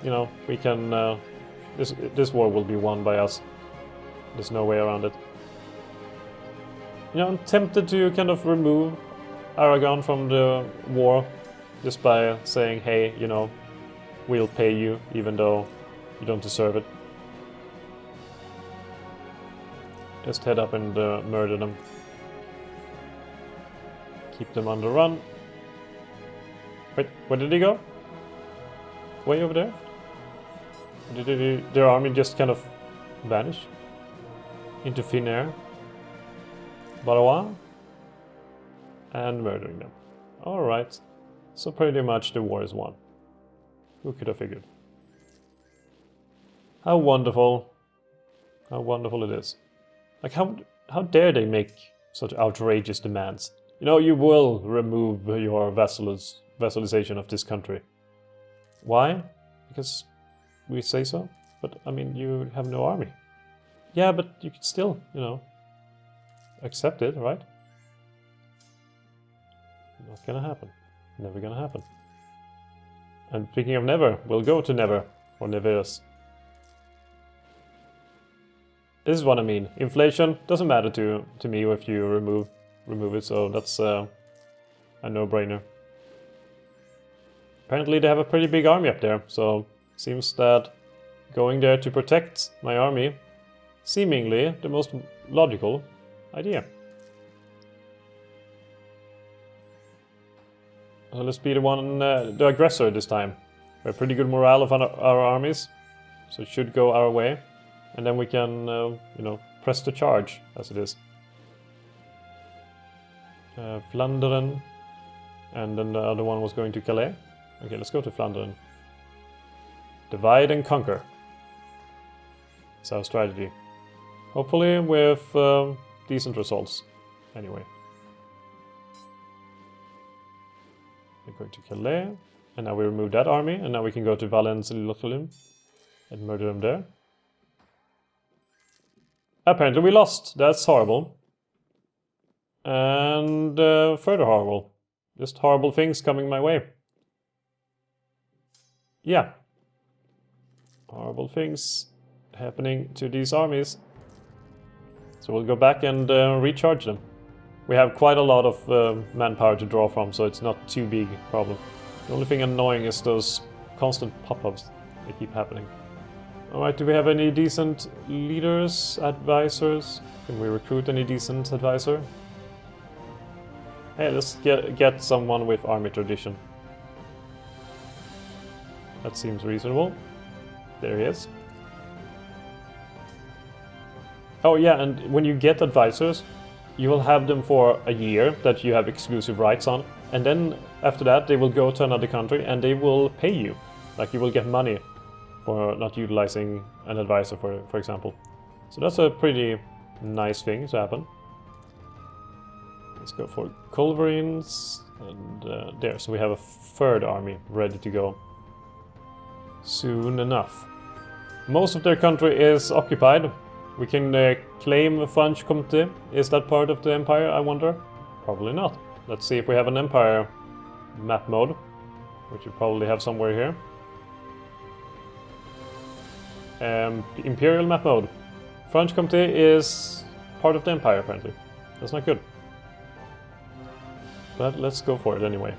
you know, we can... this war will be won by us. There's no way around it. You know, I'm tempted to kind of remove Aragon from the war just by saying, hey, you know, we'll pay you even though you don't deserve it. Just head up and murder them. Keep them on the run. Wait, where did he go? Way over there? Did their army just kind of vanish? Into thin air? Barrois? And murdering them. Alright. So pretty much the war is won. Who could have figured? How wonderful. How wonderful it is. Like, how dare they make such outrageous demands? You know, you will remove your vassalization of this country. Why? Because we say so? But, I mean, you have no army. Yeah, but you could still, you know, accept it, right? Not gonna happen. Never gonna happen. And speaking of never, we'll go to never, or neveras. This is what I mean. Inflation doesn't matter to me if you remove it, so that's a no-brainer. Apparently they have a pretty big army up there, so seems that going there to protect my army, seemingly the most logical idea. So let's be the aggressor this time. We have pretty good morale of our armies, so it should go our way. And then we can, you know, press the charge, as it is. Flandern, and then the other one was going to Calais. Okay, let's go to Flandern. Divide and conquer. That's our strategy. Hopefully with decent results. Anyway. We're going to Calais, and now we remove that army, and now we can go to Valence-Lotholin and murder them there. Apparently we lost. That's horrible. And further horrible. Just horrible things coming my way. yeah, horrible things happening to these armies. So we'll go back and recharge them. We have quite a lot of manpower to draw from, so it's not too big a problem. The only thing annoying is those constant pop-ups that keep happening. Alright, do we have any decent leaders, advisors? Can we recruit any decent advisor? Hey, let's get someone with army tradition. That seems reasonable. There he is. Oh yeah, and when you get advisors, you will have them for a year that you have exclusive rights on, and then after that they will go to another country and they will pay you. Like, you will get money for not utilizing an advisor, for example. So that's a pretty nice thing to happen. Let's go for culverins, and there, so we have a third army ready to go soon enough. Most of their country is occupied. We can claim Franche-Comté. Is that part of the empire, I wonder? Probably not. Let's see if we have an empire map mode, which we probably have somewhere here. Imperial map mode. Franche-Comté is part of the empire, apparently. That's not good. But let's go for it anyway.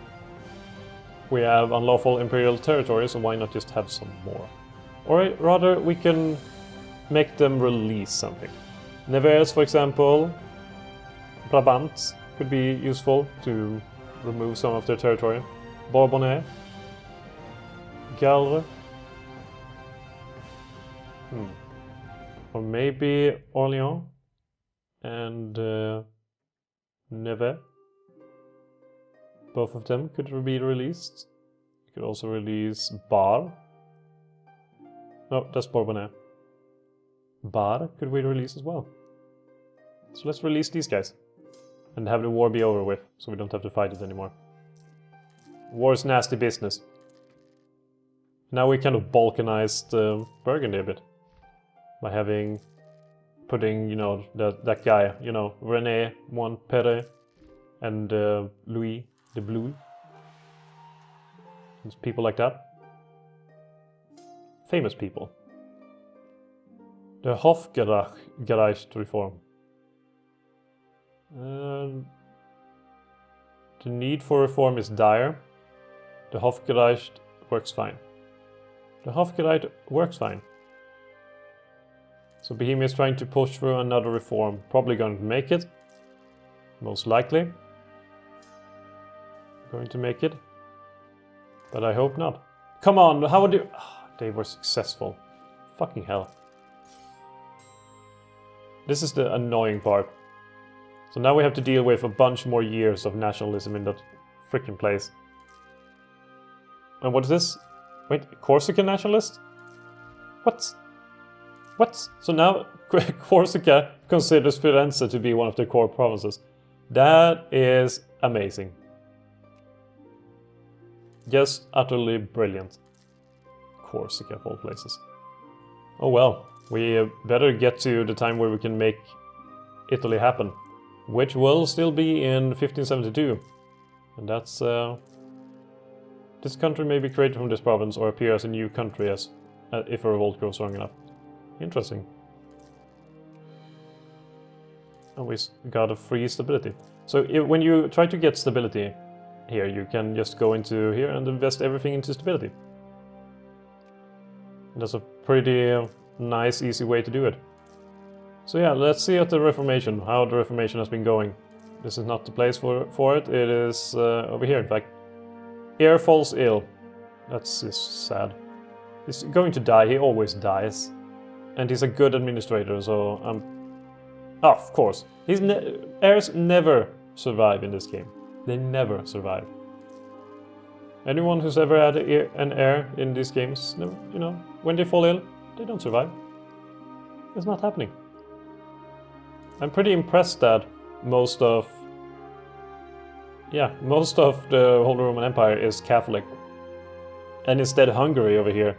We have unlawful imperial territory, so why not just have some more? Or rather, we can make them release something. Nevers, for example, Brabant could be useful to remove some of their territory. Bourbonnais, Galre, or maybe Orléans and Nevers. Both of them could be released. You could also release Bar. No, that's Bourbonnais. Bar could we release as well. So let's release these guys. And have the war be over with, so we don't have to fight it anymore. War is nasty business. Now we kind of balkanized Burgundy a bit. By putting, you know, that guy, you know, René Montpellier and Louis de Blue. There's people like that. Famous people. The Hofgerecht reform. The need for reform is dire. The Hofgerecht works fine. The Hofgerecht works fine. So Bohemia is trying to push through another reform. Probably going to make it. Most likely. Going to make it. But I hope not. Come on, how would you... they were successful. Fucking hell. This is the annoying part. So now we have to deal with a bunch more years of nationalism in that freaking place. And what is this? Wait, Corsica nationalist? What? What? So now Corsica considers Firenze to be one of their core provinces. That is amazing. Just utterly brilliant. Corsica of all places. Oh well, we better get to the time where we can make Italy happen. Which will still be in 1572. And that's... this country may be created from this province or appear as a new country as if a revolt grows strong enough. Interesting. And we got a free stability. So when you try to get stability here, you can just go into here and invest everything into stability. And that's a pretty nice, easy way to do it. So yeah, let's see at the Reformation, how the Reformation has been going. This is not the place for it, it is over here in fact. Heir falls ill. That's just sad. He's going to die, he always dies. And he's a good administrator, so oh, of course. Heirs never survive in this game. They never survive. Anyone who's ever had an heir in these games, you know, when they fall ill, they don't survive. It's not happening. I'm pretty impressed that most of the Holy Roman Empire is Catholic. And instead Hungary over here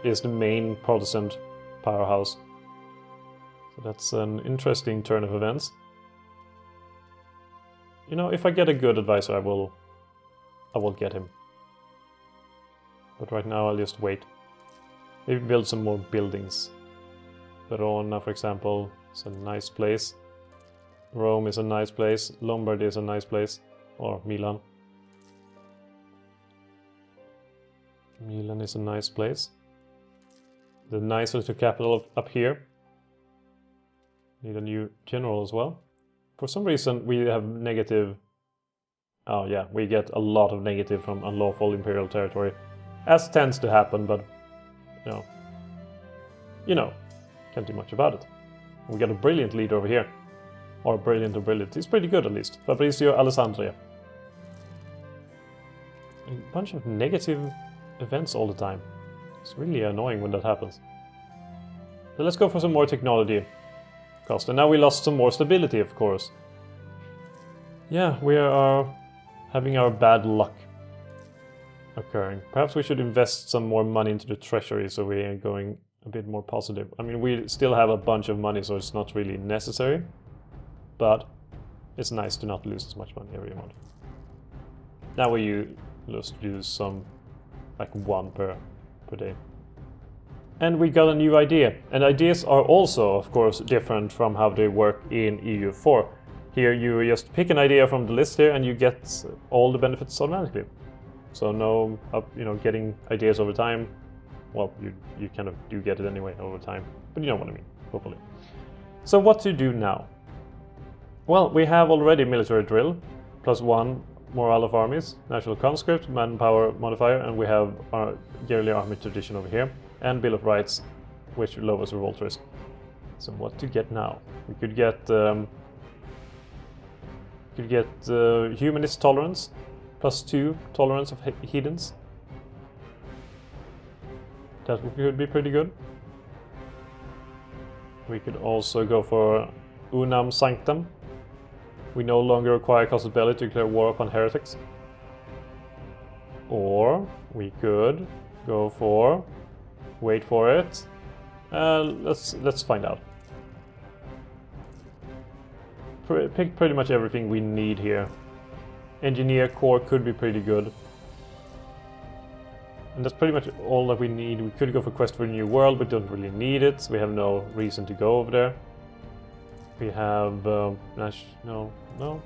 is the main Protestant powerhouse. So that's an interesting turn of events. You know, if I get a good advisor, I will get him. But right now I'll just wait. Maybe build some more buildings. Verona, for example, is a nice place. Rome is a nice place. Lombardy is a nice place. Or Milan. Milan is a nice place. The nice little capital up here. Need a new general as well. For some reason we have negative... Oh yeah, we get a lot of negative from unlawful imperial territory. As tends to happen, but... You know, can't do much about it. We got a brilliant leader over here. Or brilliant or brilliant. He's pretty good at least. Fabrizio Alessandria. A bunch of negative events all the time. It's really annoying when that happens. So let's go for some more technology cost. And now we lost some more stability, of course. Yeah, we are having our bad luck occurring. Perhaps we should invest some more money into the treasury so we are going a bit more positive. I mean, we still have a bunch of money, so it's not really necessary. But it's nice to not lose as much money every month. Now we use some, like 1 per day. And we got a new idea. And ideas are also, of course, different from how they work in EU4. Here you just pick an idea from the list here and you get all the benefits automatically. So no, getting ideas over time. Well, you kind of do get it anyway over time, but you know what I mean, hopefully. So what to do now? Well, we have already military drill, +1 morale of armies, national conscript, manpower modifier, and we have our yearly army tradition over here, and Bill of Rights, which lowers revolt risk. So what to get now? We could get humanist tolerance, +2 tolerance of heathens. That could be pretty good. We could also go for Unam Sanctam. We no longer require casus belli to declare war upon heretics. Or we could go for, wait for it, let's find out. Pick pretty much everything we need here. Engineer Corps could be pretty good. And that's pretty much all that we need. We could go for Quest for a New World, but don't really need it. So we have no reason to go over there. We have... no.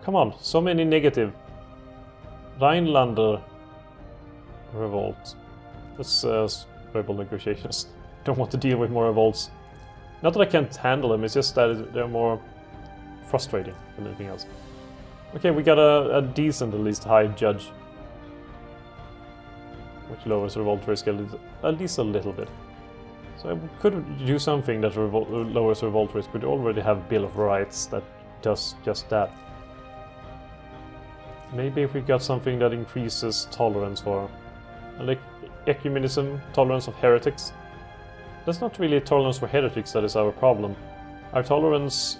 Come on, so many negative. Rhinelander revolt. That's rebel negotiations. Don't want to deal with more revolts. Not that I can't handle them, it's just that they're more frustrating than anything else. Okay, we got a decent, at least, high judge. Which lowers revolt risk at least a little bit. So I could do something that lowers revolt risk. We already have Bill of Rights that does just that. Maybe if we got something that increases tolerance for, like ecumenism, tolerance of heretics. That's not really tolerance for heretics that is our problem. Our tolerance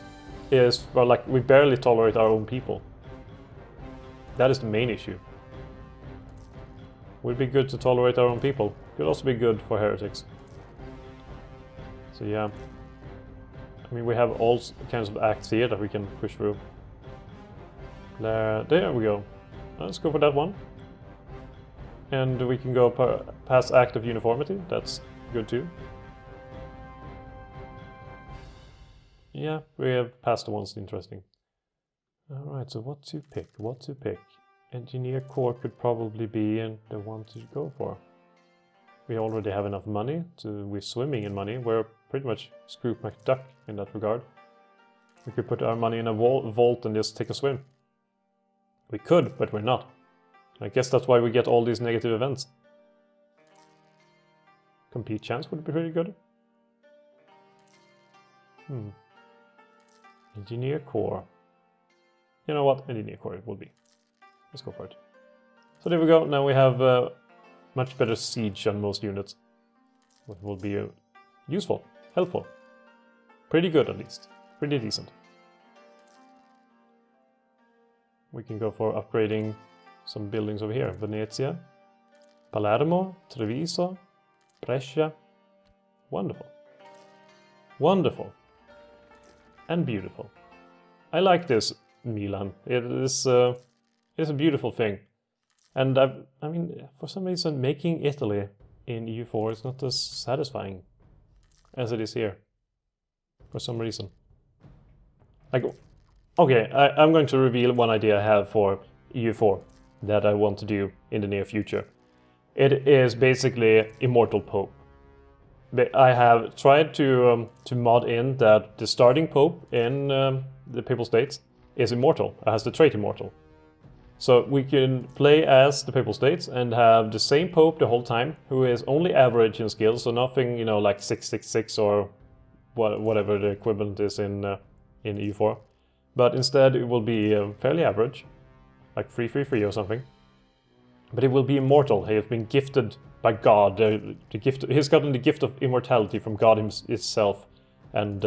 is, well, like, we barely tolerate our own people. That is the main issue. Would be good to tolerate our own people. Could also be good for heretics. So yeah. I mean, we have all kinds of acts here that we can push through. There we go. Let's go for that one. And we can go past Act of Uniformity. That's good too. Yeah, we have passed the ones interesting. Alright, so what to pick? What to pick? Engineer Corps could probably be the one to go for. We already have enough money, we're swimming in money. We're pretty much Scrooge McDuck in that regard. We could put our money in a vault and just take a swim. We could, but we're not. I guess that's why we get all these negative events. Compete chance would be pretty good. Engineer Corps. You know what? Engineer Corps it will be. Let's go for it. So there we go. Now we have much better siege on most units. Which will be useful, helpful. Pretty good at least. Pretty decent. We can go for upgrading some buildings over here. Venezia, Palermo, Treviso, Brescia. Wonderful. Wonderful. And beautiful. I like this Milan. It is a beautiful thing. And I mean, for some reason, making Italy in EU4 is not as satisfying as it is here. For some reason. Like, okay, I'm going to reveal one idea I have for EU4 that I want to do in the near future. It is basically Immortal Pope. I have tried to mod in that the starting Pope in the Papal States is immortal, has the trait Immortal. So we can play as the Papal States and have the same Pope the whole time, who is only average in skill, so nothing, you know, like 666 or whatever the equivalent is in EU4. But instead it will be fairly average, like 333 or something. But it will be immortal. He has been gifted by God. He's gotten the gift of immortality from God himself, and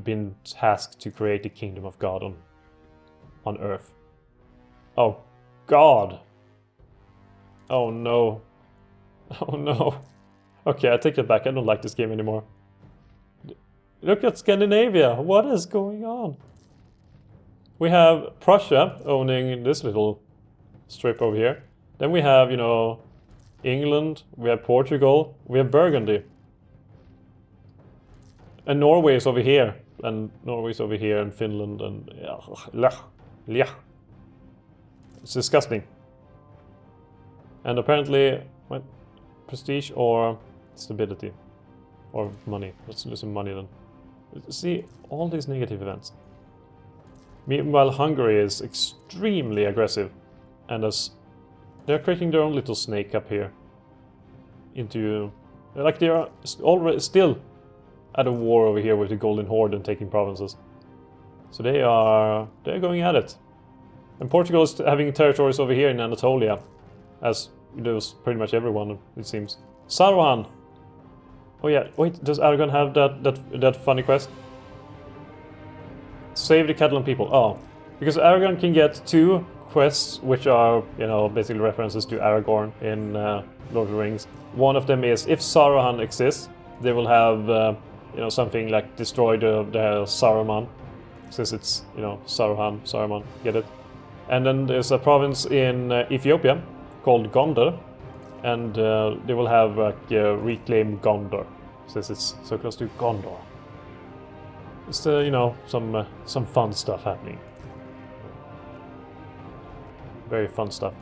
been tasked to create the kingdom of God on Earth. Oh, God! Oh no! Oh no! Okay, I take it back. I don't like this game anymore. Look at Scandinavia! What is going on? We have Prussia owning this little strip over here. Then we have, you know, England, we have Portugal, we have Burgundy. And Norway is over here. And Norway's over here, and Finland, and... Yeah. It's disgusting. And apparently, what? Prestige or stability? Or money. Let's do some money then. See, all these negative events. Meanwhile, Hungary is extremely aggressive. And they're creating their own little snake up here. Like they are already still at a war over here with the Golden Horde and taking provinces. So they're going at it. And Portugal is having territories over here in Anatolia, as does pretty much everyone, it seems. Saruhan! Oh yeah, wait, does Aragon have that funny quest? Save the Catalan people. Oh, because Aragon can get 2 quests, which are, you know, basically references to Aragorn in Lord of the Rings. One of them is, if Saruhan exists, they will have, you know, something like destroy the Saruman, since it's, you know, Saruman, get it? And then there's a province in Ethiopia called Gondar, and they will have like reclaim Gondar, since it's so close to Gondor. It's you know, some fun stuff happening. Very fun stuff.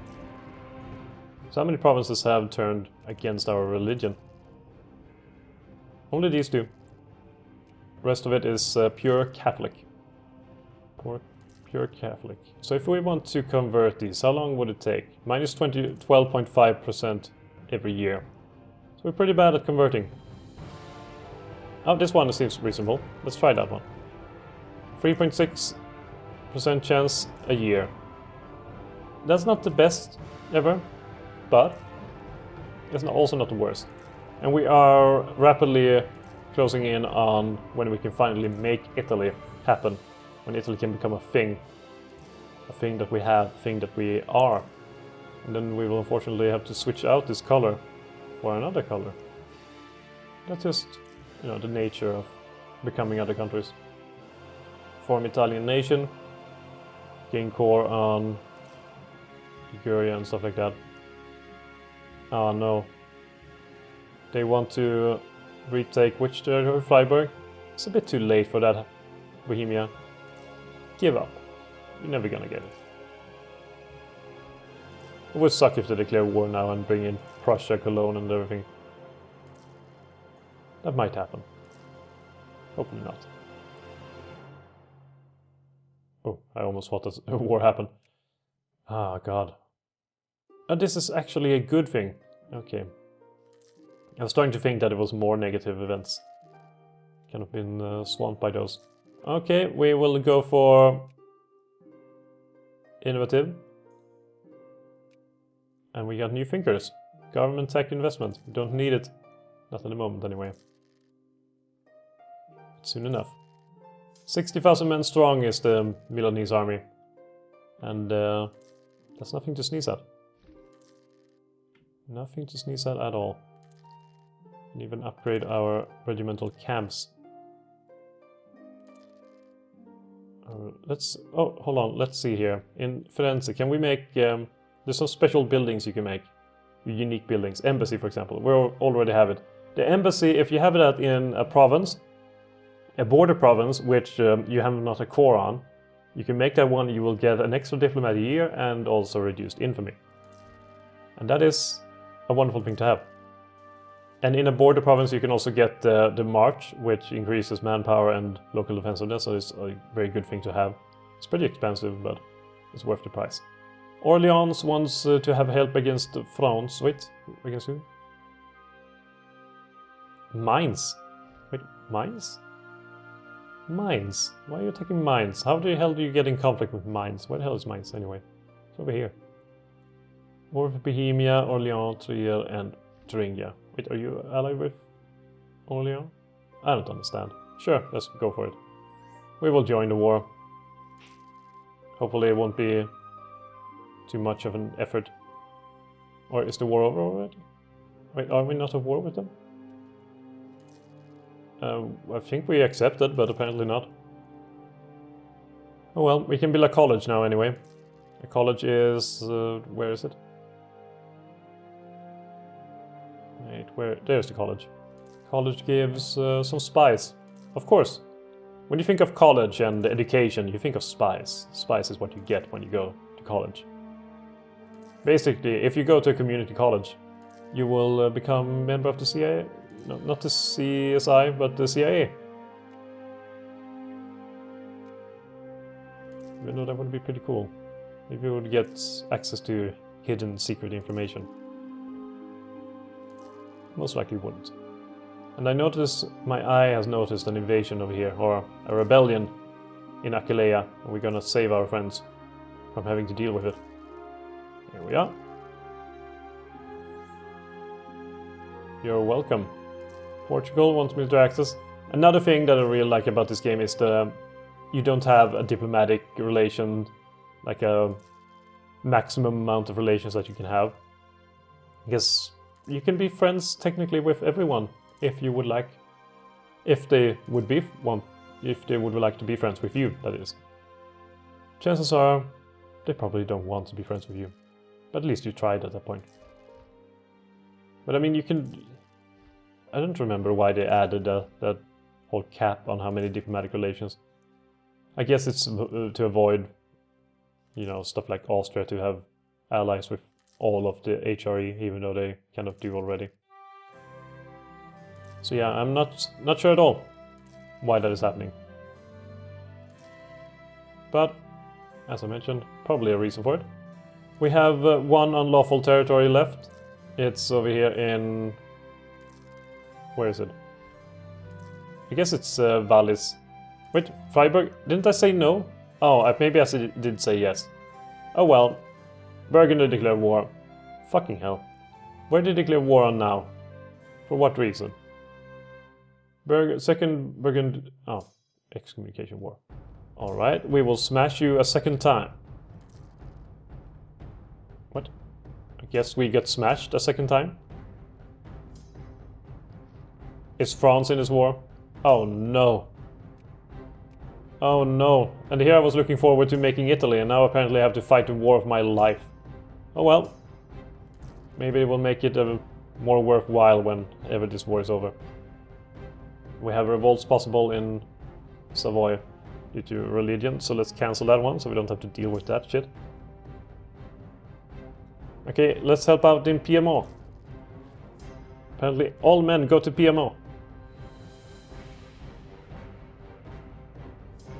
So how many provinces have turned against our religion? Only these 2. The rest of it is pure Catholic. Pure Catholic. So if we want to convert these, how long would it take? Minus 12.5% every year. So we're pretty bad at converting. Oh, this one seems reasonable. Let's try that one. 3.6% chance a year. That's not the best ever, but it's also not the worst. And we are rapidly closing in on when we can finally make Italy happen. When Italy can become a thing that we have, a thing that we are. And then we will unfortunately have to switch out this color for another color. That's just, you know, the nature of becoming other countries. Form Italian nation, gain core on Liguria and stuff like that. Oh no. They want to retake which territory? Freiburg? It's a bit too late for that, Bohemia. Give up. You're never gonna get it. It would suck if they declare war now and bring in Prussia, Cologne and everything. That might happen. Hopefully not. Oh, I almost thought that a war happened. Ah, God. And this is actually a good thing. Okay. I was starting to think that it was more negative events. Kind of been swamped by those. Okay, we will go for innovative. And we got new thinkers. Government tech investment. We don't need it. Not at the moment, anyway. But soon enough. 60,000 men strong is the Milanese army. And that's nothing to sneeze at. Nothing to sneeze at all. And even upgrade our regimental camps. Oh, hold on, let's see here. In Firenze, can we make the There's some special buildings you can make. Unique buildings. Embassy, for example. We already have it. The embassy, if you have it in a province, a border province, which you have not a core on, you can make that one, you will get an extra diplomat a year and also reduced infamy. And that is a wonderful thing to have. And in a border province you can also get the march, which increases manpower and local defensiveness, so it's a very good thing to have. It's pretty expensive, but it's worth the price. Orleans wants to have help against France. Wait, against who? Mines. Wait, mines? Mines? Why are you attacking mines? How the hell do you get in conflict with mines? Where the hell is mines anyway? It's over here. War with Bohemia, Orleans, Trier, and Thuringia. Wait, are you allied with Orleans? I don't understand. Sure, let's go for it. We will join the war. Hopefully it won't be too much of an effort. Or is the war over already? Wait, are we not at war with them? I think we accepted, but apparently not. Oh well, we can build a college now anyway. A college is... where is it? Wait, where? There's the college. College gives some spies. Of course. When you think of college and education, you think of spies. Spies is what you get when you go to college. Basically, if you go to a community college, you will become a member of the CIA. No, not the CSI, but the CIA. Even though that would be pretty cool. Maybe you would get access to hidden secret information. Most likely wouldn't. And I notice, my eye has noticed an invasion over here, or a rebellion in Aquileia, and we're gonna save our friends from having to deal with it. Here we are. You're welcome. Portugal wants military access. Another thing that I really like about this game is you don't have a diplomatic relation, like a maximum amount of relations that you can have. I guess you can be friends technically with everyone if you would like. If they would like to be friends with you, that is. Chances are they probably don't want to be friends with you. But at least you tried at that point. But I mean, you can... I don't remember why they added that whole cap on how many diplomatic relations. I guess it's to avoid, you know, stuff like Austria to have allies with all of the HRE, even though they kind of do already. So yeah, I'm not sure at all why that is happening. But, as I mentioned, probably a reason for it. We have one unlawful territory left. It's over here in... Where is it? I guess it's Wallis. Wait, Freiburg? Didn't I say no? Oh, maybe I did say yes. Oh well. Burgundy declared war. Fucking hell. Where did they declare war on now? For what reason? Second Burgundy... Oh, excommunication war. Alright, we will smash you a second time. What? I guess we got smashed a second time? Is France in this war? Oh no. Oh no. And here I was looking forward to making Italy, and now apparently I have to fight the war of my life. Oh well. Maybe it will make it more worthwhile whenever this war is over. We have revolts possible in Savoy due to religion, so let's cancel that one so we don't have to deal with that shit. Okay, let's help out in PMO. Apparently all men go to PMO.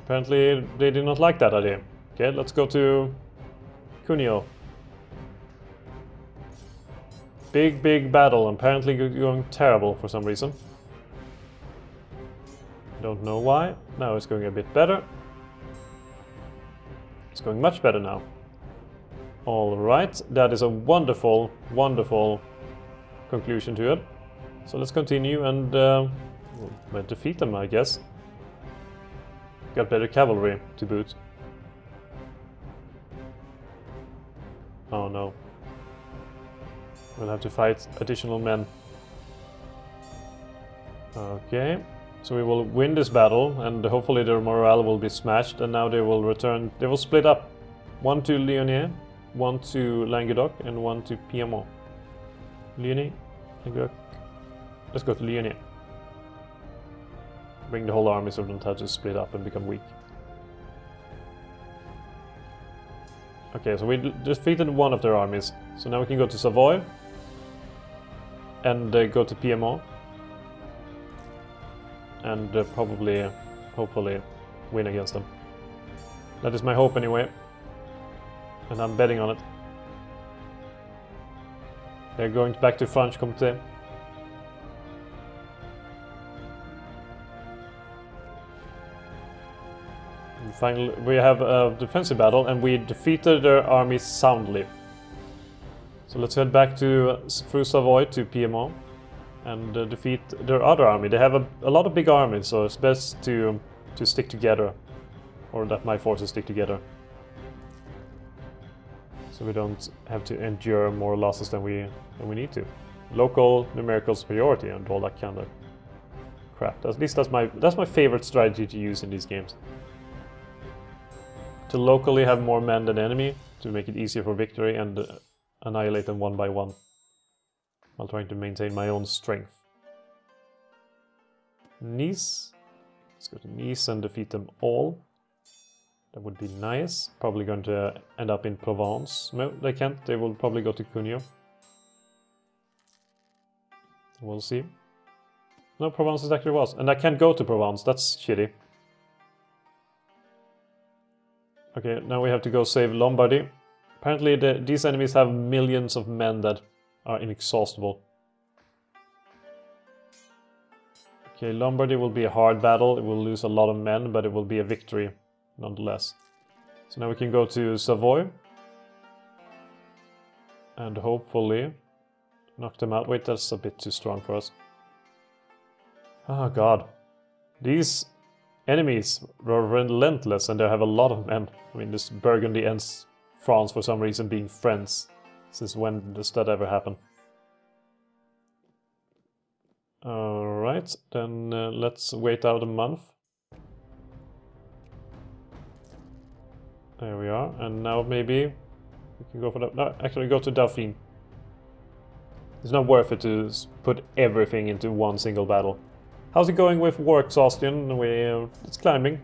Apparently they did not like that idea. Okay, let's go to Cuneo. Big battle, apparently going terrible for some reason. Don't know why. Now it's going a bit better. It's going much better now. Alright, that is a wonderful conclusion to it. So let's continue and we'll defeat them, I guess. Got better cavalry to boot. Oh no. We'll have to fight additional men. Okay. So we will win this battle and hopefully their morale will be smashed, and now they will return. They will split up. One to Lyonnais one to Languedoc, and one to Piedmont. Lyonnais, Languedoc. Let's go to Lyonnais. Bring the whole army so we don't have to split up and become weak. Okay, so we defeated one of their armies. So now we can go to Savoy and go to Piedmont and probably, hopefully, win against them. That is my hope anyway, and I'm betting on it. They're going back to Franche-Comté. Finally, we have a defensive battle, and we defeated their army soundly. So let's head back through Savoy to Piedmont and defeat their other army. They have a lot of big armies, so it's best to stick together, or that my forces stick together, so we don't have to endure more losses than we need to. Local numerical superiority and all that kind of crap. At least that's my favorite strategy to use in these games. To locally have more men than enemy, to make it easier for victory and annihilate them one by one, while trying to maintain my own strength. Nice. Let's go to Nice and defeat them all. That would be nice. Probably going to end up in Provence. No, they can't. They will probably go to Cuneo. We'll see. No, Provence is actually was. And I can't go to Provence. That's shitty. Okay, now we have to go save Lombardy. Apparently these enemies have millions of men that are inexhaustible. Okay, Lombardy will be a hard battle. It will lose a lot of men, but it will be a victory nonetheless. So now we can go to Savoy and hopefully knock them out. Wait, that's a bit too strong for us. Oh god. These enemies were relentless and they have a lot of men. I mean, this Burgundy and France for some reason being friends. Since when does that ever happen? Alright, then let's wait out a month. There we are, and now maybe we can go for that. No, actually go to Dauphine. It's not worth it to put everything into one single battle. How's it going with war exhaustion? It's climbing,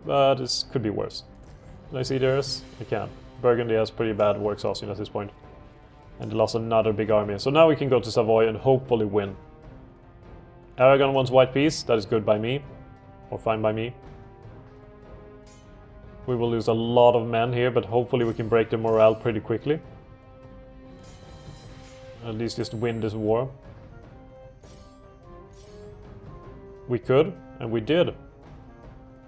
but it could be worse. Can I see theirs? I can. Burgundy has pretty bad war exhaustion at this point. And they lost another big army. So now we can go to Savoy and hopefully win. Aragon wants white peace. That is good by me. Or fine by me. We will lose a lot of men here, but hopefully we can break the morale pretty quickly. At least just win this war. We could, and we did.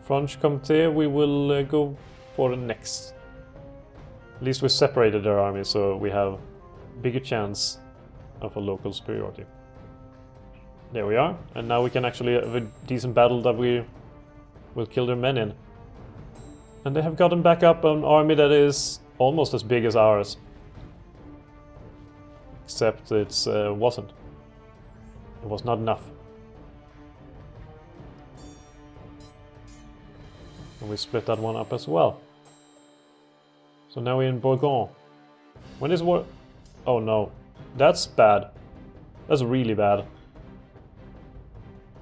Franche-Comté, we will go for the next. At least we separated their army, so we have bigger chance of a local superiority. There we are, and now we can actually have a decent battle that we will kill their men in. And they have gotten back up an army that is almost as big as ours. Except it wasn't. It was not enough. And we split that one up as well. So now we're in Bourgogne. When is war? Oh no. That's bad. That's really bad.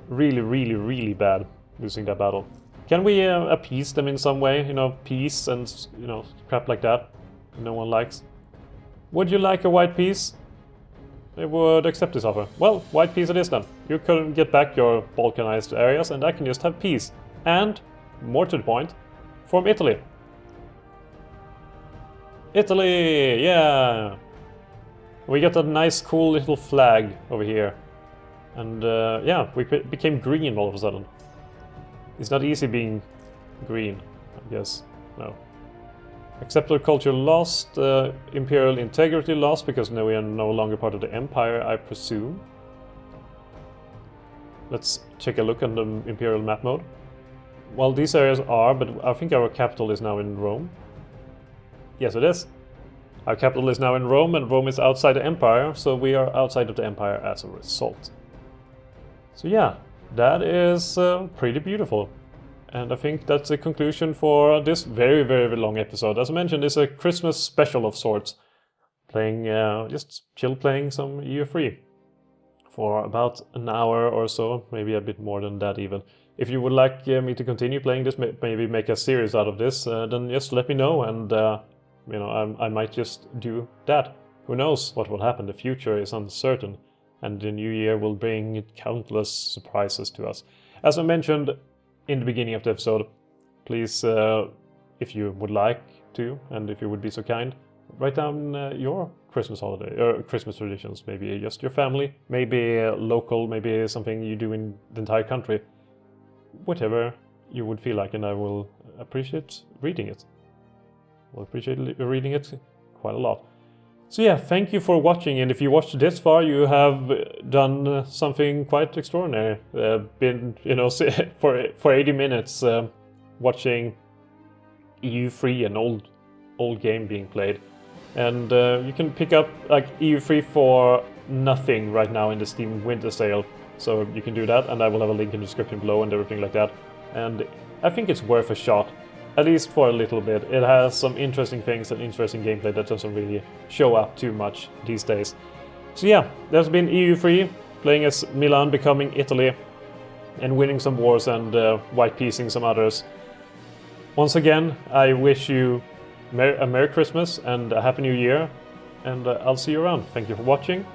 Really, really, really bad. Losing that battle. Can we appease them in some way? You know, peace and, you know, crap like that. No one likes. Would you like a white peace? They would accept this offer. Well, white peace it is then. You can get back your Balkanized areas and I can just have peace. And, more to the point, form Italy. Italy! Yeah! We got a nice cool little flag over here. And yeah, we became green all of a sudden. It's not easy being green, I guess. No. Acceptor culture lost, imperial integrity lost, because now we are no longer part of the empire, I presume. Let's take a look on the imperial map mode. Well, these areas are, but I think our capital is now in Rome. Yes, it is. Our capital is now in Rome, and Rome is outside the empire, so we are outside of the empire as a result. So yeah, that is pretty beautiful. And I think that's the conclusion for this very, very long episode. As I mentioned, it's a Christmas special of sorts. Playing, just chill playing some EU3 for about an hour or so, maybe a bit more than that even. If you would like me to continue playing this, maybe make a series out of this, then just let me know, and I might just do that. Who knows what will happen? The future is uncertain, and the new year will bring countless surprises to us. As I mentioned in the beginning of the episode, please, if you would like to, and if you would be so kind, write down your Christmas holiday or Christmas traditions. Maybe just your family, maybe local, maybe something you do in the entire country. Whatever you would feel like, and I will appreciate reading it. Will appreciate reading it quite a lot. So yeah, thank you for watching, and if you watched this far, you have done something quite extraordinary. Been, for 80 minutes watching EU3, an old game being played. And you can pick up like EU3 for nothing right now in the Steam Winter Sale, so you can do that, and I will have a link in the description below and everything like that. And I think it's worth a shot, at least for a little bit. It has some interesting things and interesting gameplay that doesn't really show up too much these days. So yeah, there's been EU3, playing as Milan becoming Italy, and winning some wars and white piecing some others. Once again, I wish you a Merry Christmas and a Happy New Year, and I'll see you around. Thank you for watching.